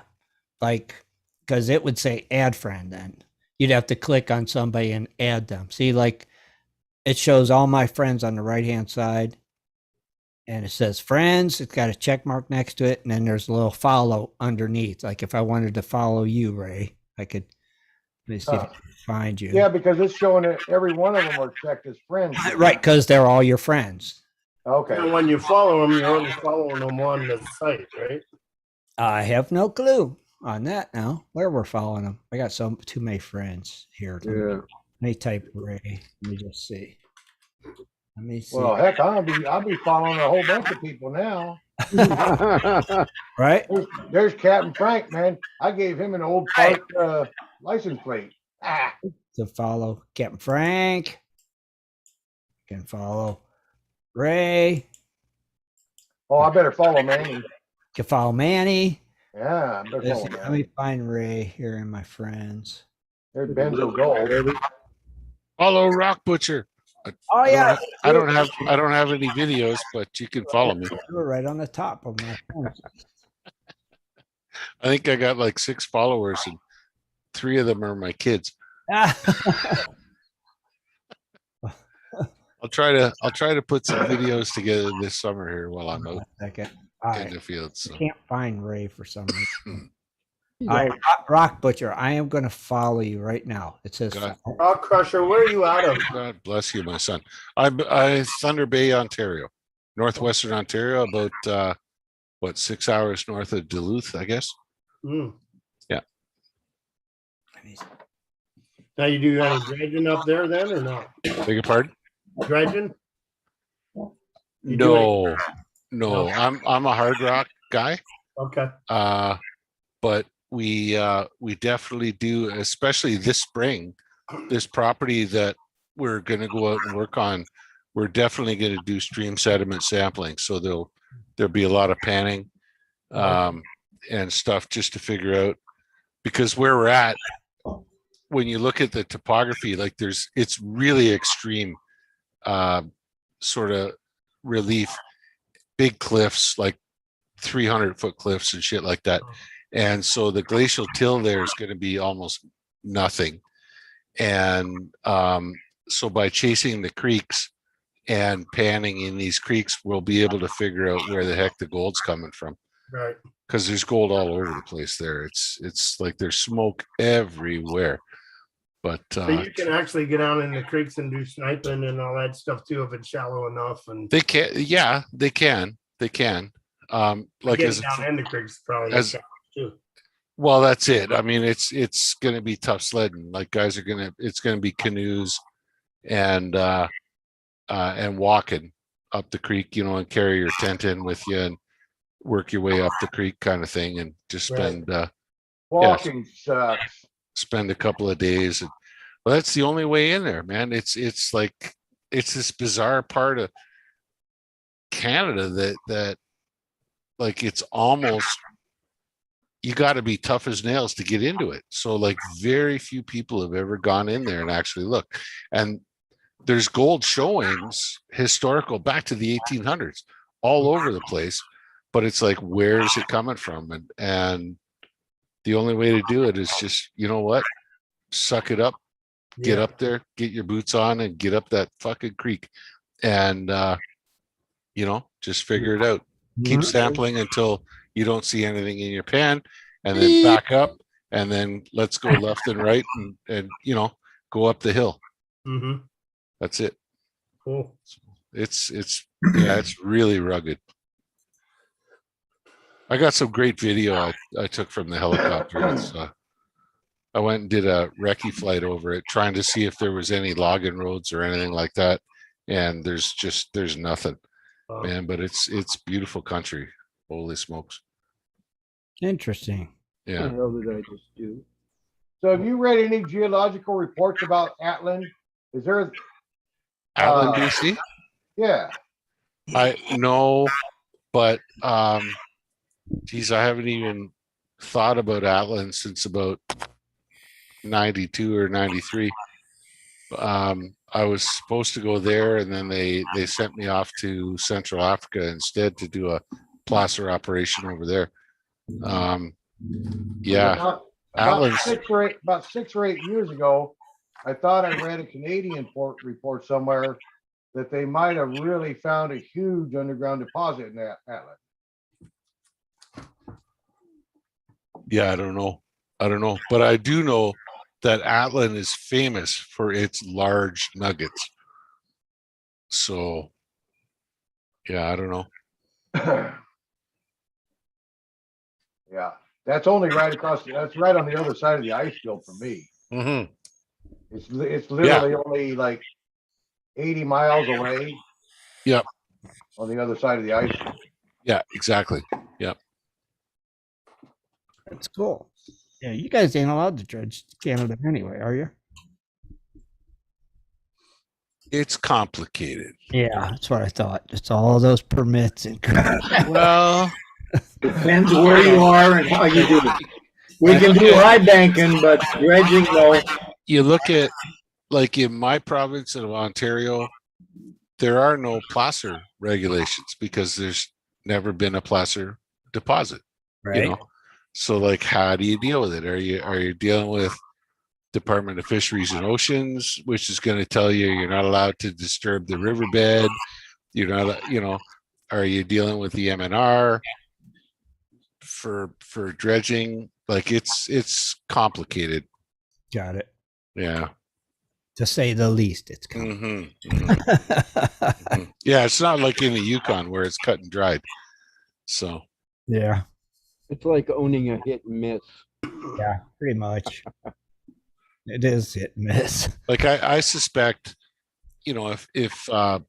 like because it would say add friend. Then you'd have to click on somebody and add them. See, like it shows all my friends on the right hand side, and it says friends. It's got a check mark next to it, and then there's a little follow underneath. Like if I wanted to follow you, Ray, I could. Let me see if I can find you. yeah, because it's showing that every one of them are checked as friends. Right, because they're all your friends. Okay. And when you follow them, you're only following them on the site, right? I have no clue on that now. Where we're following them. I got too many friends here. Yeah. Let me type Ray. Let me just see. Let me see. Well, heck, I'll be following a whole bunch of people now. Right? There's Captain Frank, man. I gave him an old park license plate. Ah. To follow Captain Frank. Can follow Ray. Oh, I better follow Manny. Can follow Manny. Yeah, I better follow Let Manny. me find Ray here in my friends. There's Benzo Gold. Follow Rock Butcher. Oh yeah. I don't have any videos, but you can follow me. You're right on the top of my phone. I think I got like 6 followers, and 3 of them are my kids. I'll try to put some videos together this summer here while I'm out in the field. So. I can't find Ray for some reason. All right, Rock Butcher, I am going to follow you right now. It says Rock Crusher, where are you out of? God bless you, my son. I'm Thunder Bay, Ontario, northwestern Ontario, about 6 hours north of Duluth, I guess. Mm. Yeah. Now you do any dredging up there then or not? Beg your pardon? Dredging? No. I'm a hard rock guy. Okay. But we definitely do, especially this spring, this property that we're going to go out and work on. We're definitely going to do stream sediment sampling. So there'll be a lot of panning and stuff just to figure out, because where we're at, when you look at the topography, like it's really extreme sort of relief, big cliffs, like 300-foot cliffs and shit like that. And so the glacial till there is going to be almost nothing. And so by chasing the creeks and panning in these creeks, we'll be able to figure out where the heck the gold's coming from. Right. Because there's gold all over the place there. It's like there's smoke everywhere. But so you can actually get down in the creeks and do sniping and all that stuff too if it's shallow enough. And they can, yeah, they can. Like getting down in the creeks probably as too. Well, that's it. I mean, it's going to be tough sledding. Like it's going to be canoes and walking up the creek, and carry your tent in with you and work your way up the creek kind of thing, and just spend walking sucks. Spend a couple of days. And well, that's the only way in there, man. It's like it's this bizarre part of Canada that like it's almost, you got to be tough as nails to get into it. So like very few people have ever gone in there and actually looked. And there's gold showings, historical, back to the 1800s, all over the place. But it's like, where is it coming from? And the only way to do it is just, you know what? Suck it up, get up there, get your boots on and get up that fucking creek. And, just figure it out. Keep sampling until you don't see anything in your pan, and then back up, and then let's go left and right and go up the hill. Mm-hmm. That's it. Cool. It's really rugged. I got some great video I took from the helicopter. I went and did a recce flight over it, trying to see if there was any logging roads or anything like that. And there's nothing, man. But it's beautiful country. Holy smokes! Interesting. What Yeah. the hell did I just do? So have you read any geological reports about Atlin? Is there Atlin, BC? Yeah. I know, but geez, I haven't even thought about Atlin since about 92 or 93. I was supposed to go there, and then they sent me off to Central Africa instead to do a placer operation over there. Yeah, About Atlin's 6 or 8 years ago, I thought I read a Canadian report somewhere that they might have really found a huge underground deposit in that Atlin. yeah, I don't know, but I do know that Atlin is famous for its large nuggets. So, yeah, I don't know. Yeah, that's only right across. That's right on the other side of the ice field for me. Mm-hmm. It's literally only like 80 miles away. Yep. On the other side of the ice field. Yeah, exactly. Yep. That's cool. Yeah, you guys ain't allowed to dredge Canada anyway, are you? It's complicated. Yeah, that's what I thought. It's all those permits and well, depends where you are and how you do it. We can do high banking, but dredging, no. You look at, like in my province of Ontario, there are no placer regulations because there's never been a placer deposit. Right. You know, so like, how do you deal with it? Are you dealing with Department of Fisheries and Oceans, which is going to tell you you're not allowed to disturb the riverbed? You're not, you know, are you dealing with the MNR for dredging? Like it's complicated. Got it. Yeah. To say the least, it's complicated. Mm-hmm. Yeah, it's not like in the Yukon where it's cut and dried. So yeah, it's like owning a hit and miss. Yeah, pretty much. It is hit and miss. Like I suspect, you know, if I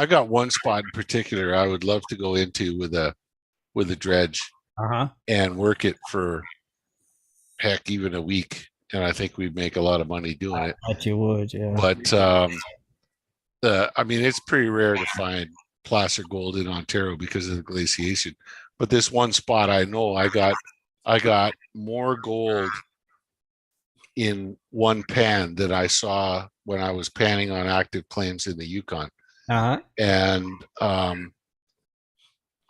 got one spot in particular I would love to go into with a dredge and work it for heck even a week, and I think we'd make a lot of money doing it. I bet you would, yeah. But I mean, it's pretty rare to find placer gold in Ontario because of the glaciation. But this one spot, I know I got more gold in one pan that I saw when I was panning on active claims in the Yukon. And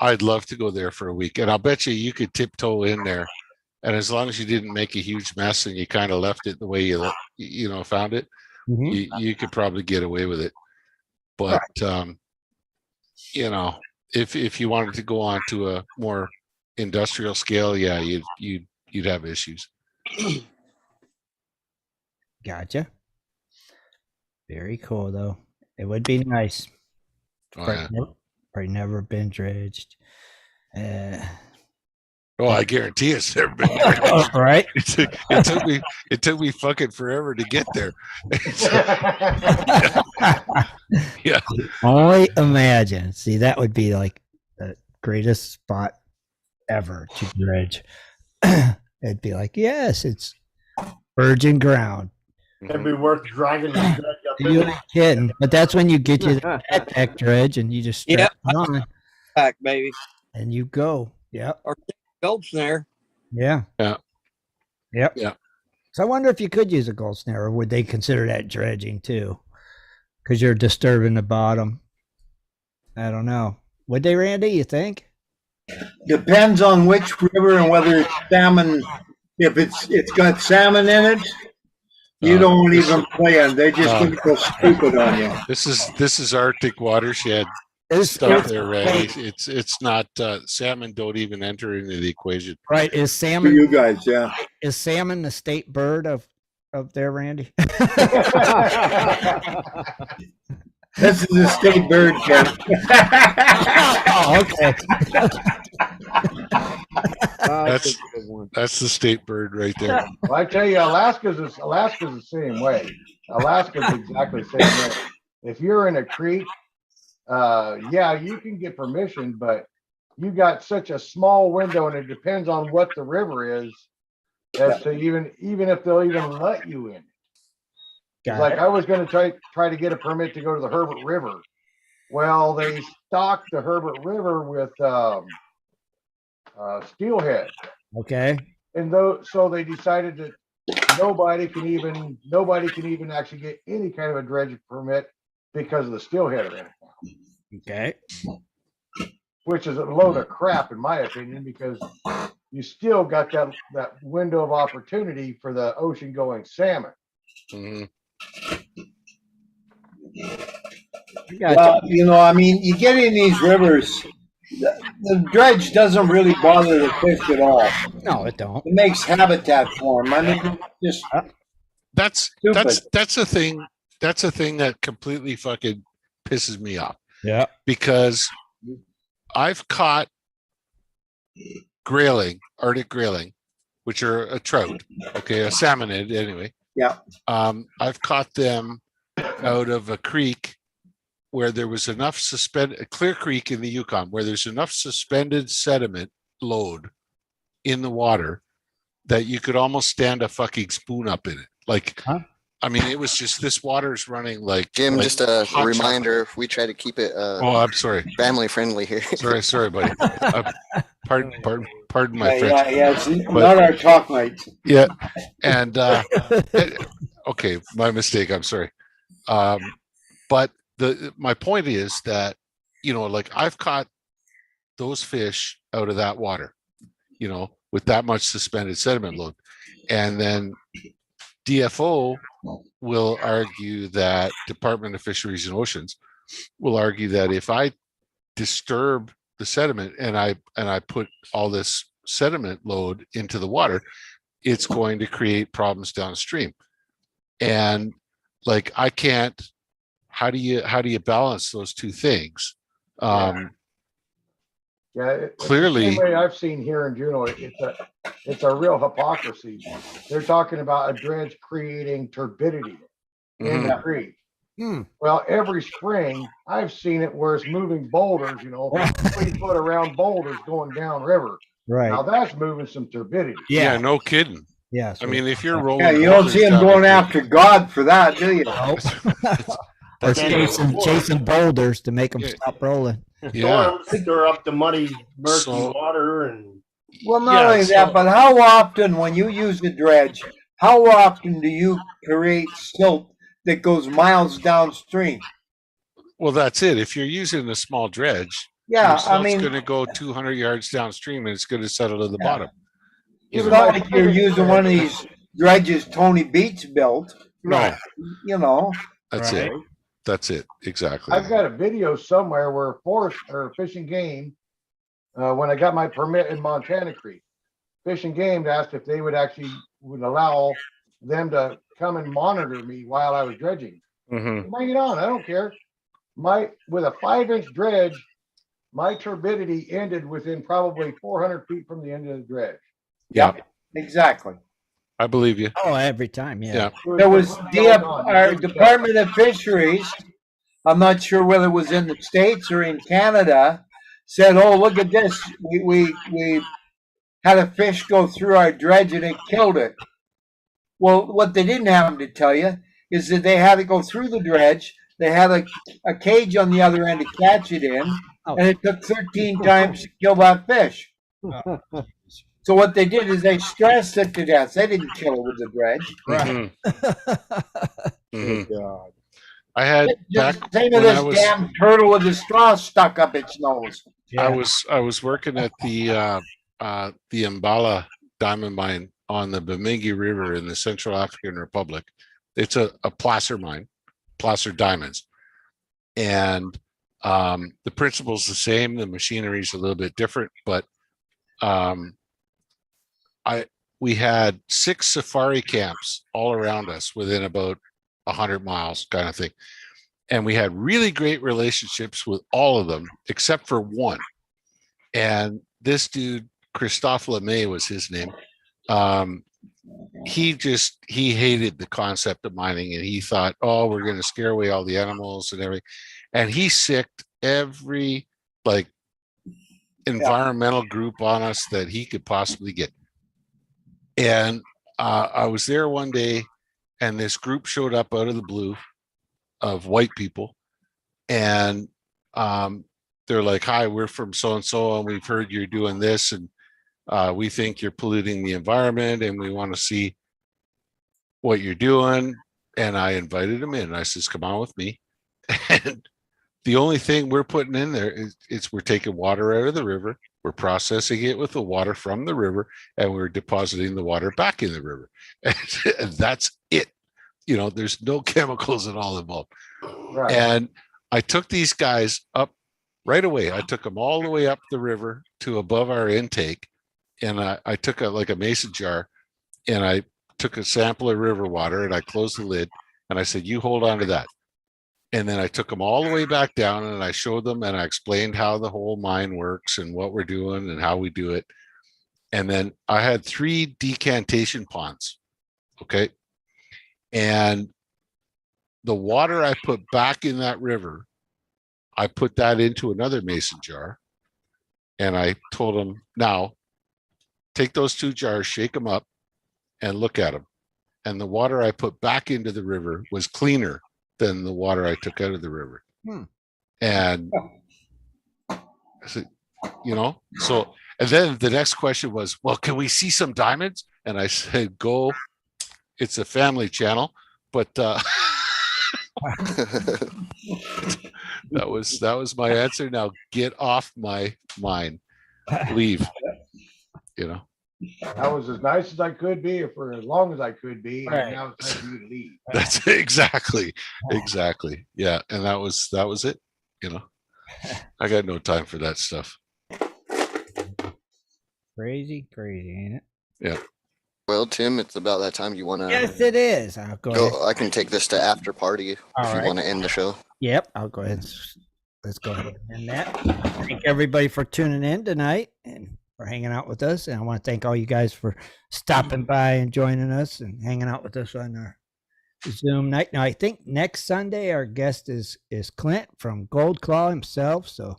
I'd love to go there for a week, and I'll bet you could tiptoe in there, and as long as you didn't make a huge mess and you kind of left it the way you know found it, you could probably get away with it. But you know, if you wanted to go on to a more industrial scale, yeah, you'd have issues. Gotcha. Very cool, though. It would be nice. Probably never been dredged. Oh, I guarantee it's never been dredged. Right? It took me fucking forever to get there. Yeah. Only imagine. See, that would be like the greatest spot ever to dredge. It'd be like, yes, it's virgin ground. It'd be worth dragging the dredge up. You're kidding. But that's when you get you the backpack dredge and you just strap it on. Back, baby. And you go. Yep. Or gold snare. Yeah. Yeah. Yep. Yeah. So I wonder if you could use a gold snare, or would they consider that dredging too? Because you're disturbing the bottom. I don't know. Would they, Randy, you think? Depends on which river and whether it's salmon. If it's got salmon in it, you don't even play on. They just gonna go stupid on you. This is Arctic watershed stuff there, Randy. It's not salmon don't even enter into the equation. Right? Is salmon? For you guys, yeah. Is salmon the state bird of there, Randy? This is a state bird, Ken. Oh, okay. That's that's the state bird right there. Well, I tell you, Alaska's the same way. Alaska's exactly the same way. If you're in a creek, yeah, you can get permission, but you got such a small window, and it depends on what the river is as to even if they'll even let you in. Like I was going to try to get a permit to go to the Herbert River. Well, they stocked the Herbert River with steelhead. Okay. And so they decided that nobody can even actually get any kind of a dredge permit because of the steelhead are in it now. Okay. Which is a load of crap, in my opinion, because you still got that window of opportunity for the ocean going salmon. Mm-hmm. Well, I mean, you get in these rivers, the dredge doesn't really bother the fish at all. No, it don't. It makes habitat for them. I mean, just that's the thing. That's a thing that completely fucking pisses me off. Yeah. Because I've caught grayling, Arctic grayling, which are a trout. Okay, a salmonid anyway. Yeah. I've caught them out of a creek where there was enough a Clear Creek in the Yukon, where there's enough suspended sediment load in the water that you could almost stand a fucking spoon up in it. Like, I mean, it was just, this water is running like Jim. like Just a hot reminder: chocolate. we try to keep it. Oh, I'm sorry. Family friendly here. Sorry, buddy. Pardon my French. Yeah, it's not our talk night. Yeah, and okay, my mistake. I'm sorry. But my point is that, like, I've caught those fish out of that water, with that much suspended sediment load, and then DFO will argue that Department of Fisheries and Oceans will argue that if I disturb the sediment and I put all this sediment load into the water, it's going to create problems downstream. And like, I can't. How do you balance those two things? Clearly, the same way I've seen here in Juneau, it's a real hypocrisy. They're talking about a dredge creating turbidity in the creek. Well, every spring I've seen it where it's moving boulders, 3-foot around boulders going downriver. Right. Now that's moving some turbidity. Yeah, no kidding. Yeah. I mean, if you're rolling, Yeah, you don't see them going after God for that, do you? Nope. Or chasing boulders to make them stop rolling. Storms stir up the muddy, murky water, and well, not only that, but how often, when you use a dredge, how often do you create silt that goes miles downstream? Well, that's it. If you're using a small dredge, it's going to go 200 yards downstream and it's going to settle to the bottom. It's not like you're using one of these dredges Tony Beach built. No. That's it. That's it. Exactly. I've got a video somewhere where Fish and Game, when I got my permit in Montana Creek, Fish and Game asked if they would allow them to come and monitor me while I was dredging. Bring it on. I don't care. With a 5-inch dredge, my turbidity ended within probably 400 feet from the end of the dredge. Yeah. Exactly. I believe you. Oh, every time, yeah. There was our Department of Fisheries, I'm not sure whether it was in the States or in Canada, said, "Oh, look at this. We had a fish go through our dredge and it killed it." Well, what they didn't have to tell you is that they had to go through the dredge. They had a cage on the other end to catch it in, and it took 13 times to kill that fish. So what they did is they stressed it to death. They didn't kill it with the dredge. Right. God. I had same with this damn turtle with the straw stuck up its nose. Yeah. I was working at the Mbala diamond mine on the Bemidji River in the Central African Republic. It's a placer mine, placer diamonds, and the principle's the same. The machinery is a little bit different, but we had 6 safari camps all around us within about 100 miles, kind of thing. And we had really great relationships with all of them, except for one. And this dude Christophe Lemay was his name. He hated the concept of mining, and he thought, oh, we're going to scare away all the animals and everything. And he sicked every like environmental group on us that he could possibly get. And I was there one day, and this group showed up out of the blue of white people, and they're like, hi, we're from so and so, and we've heard you're doing this, and we think you're polluting the environment, and we want to see what you're doing. And I invited them in. I says, come on with me. And the only thing we're putting in there is we're taking water out of the river, we're processing it with the water from the river, and we're depositing the water back in the river. And that's it. There's no chemicals at all involved. Right. And I took these guys up right away. I took them all the way up the river to above our intake. And I took a mason jar, and I took a sample of river water, and I closed the lid, and I said, you hold on to that. And then I took them all the way back down, and I showed them, and I explained how the whole mine works and what we're doing and how we do it. And then I had 3 decantation ponds. Okay. And the water I put back in that river, I put that into another mason jar, and I told them, now take those 2 jars, shake them up, and look at them. And the water I put back into the river was cleaner than the water I took out of the river. And I said, so, and then the next question was, well, can we see some diamonds? And I said, go, it's a family channel, but that was my answer. Now get off my mind, leave. I was as nice as I could be for as long as I could be, and Right. now it's time for you to leave. That's exactly. Yeah. And that was it. I got no time for that stuff. Crazy, ain't it? Yeah. Well, Tim, it's about that time. You want to Yes, it is. I'll go ahead. go? I can take this to after party if All you right. want to end the show. Yep, I'll go ahead. Let's go ahead and end that. Thank everybody for tuning in tonight and for hanging out with us. And I want to thank all you guys for stopping by and joining us and hanging out with us on our Zoom night. Now, I think next Sunday our guest is Clint from Gold Claw himself. So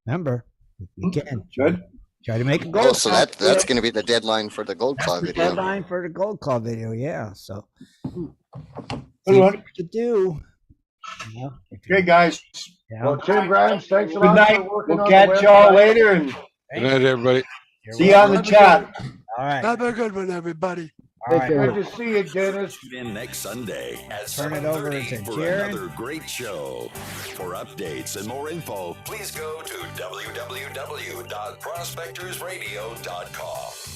remember, if you can, try to make a gold. Oh, so that's going to be the deadline for the Gold Claw the video. deadline for the Gold Claw video. Yeah. So Good one. to do. Okay, guys. Well, Tim Grimes, thanks a Good lot night. for working We'll on catch the y'all website. later, and Good night, everybody. see you on the chat. All right. Have a good one, everybody. All right. Good to see you, Dennis. Tune in next Sunday at Turn it over 7:30 to for Jared. another great show. For updates and more info, please go to www.prospectorsradio.com.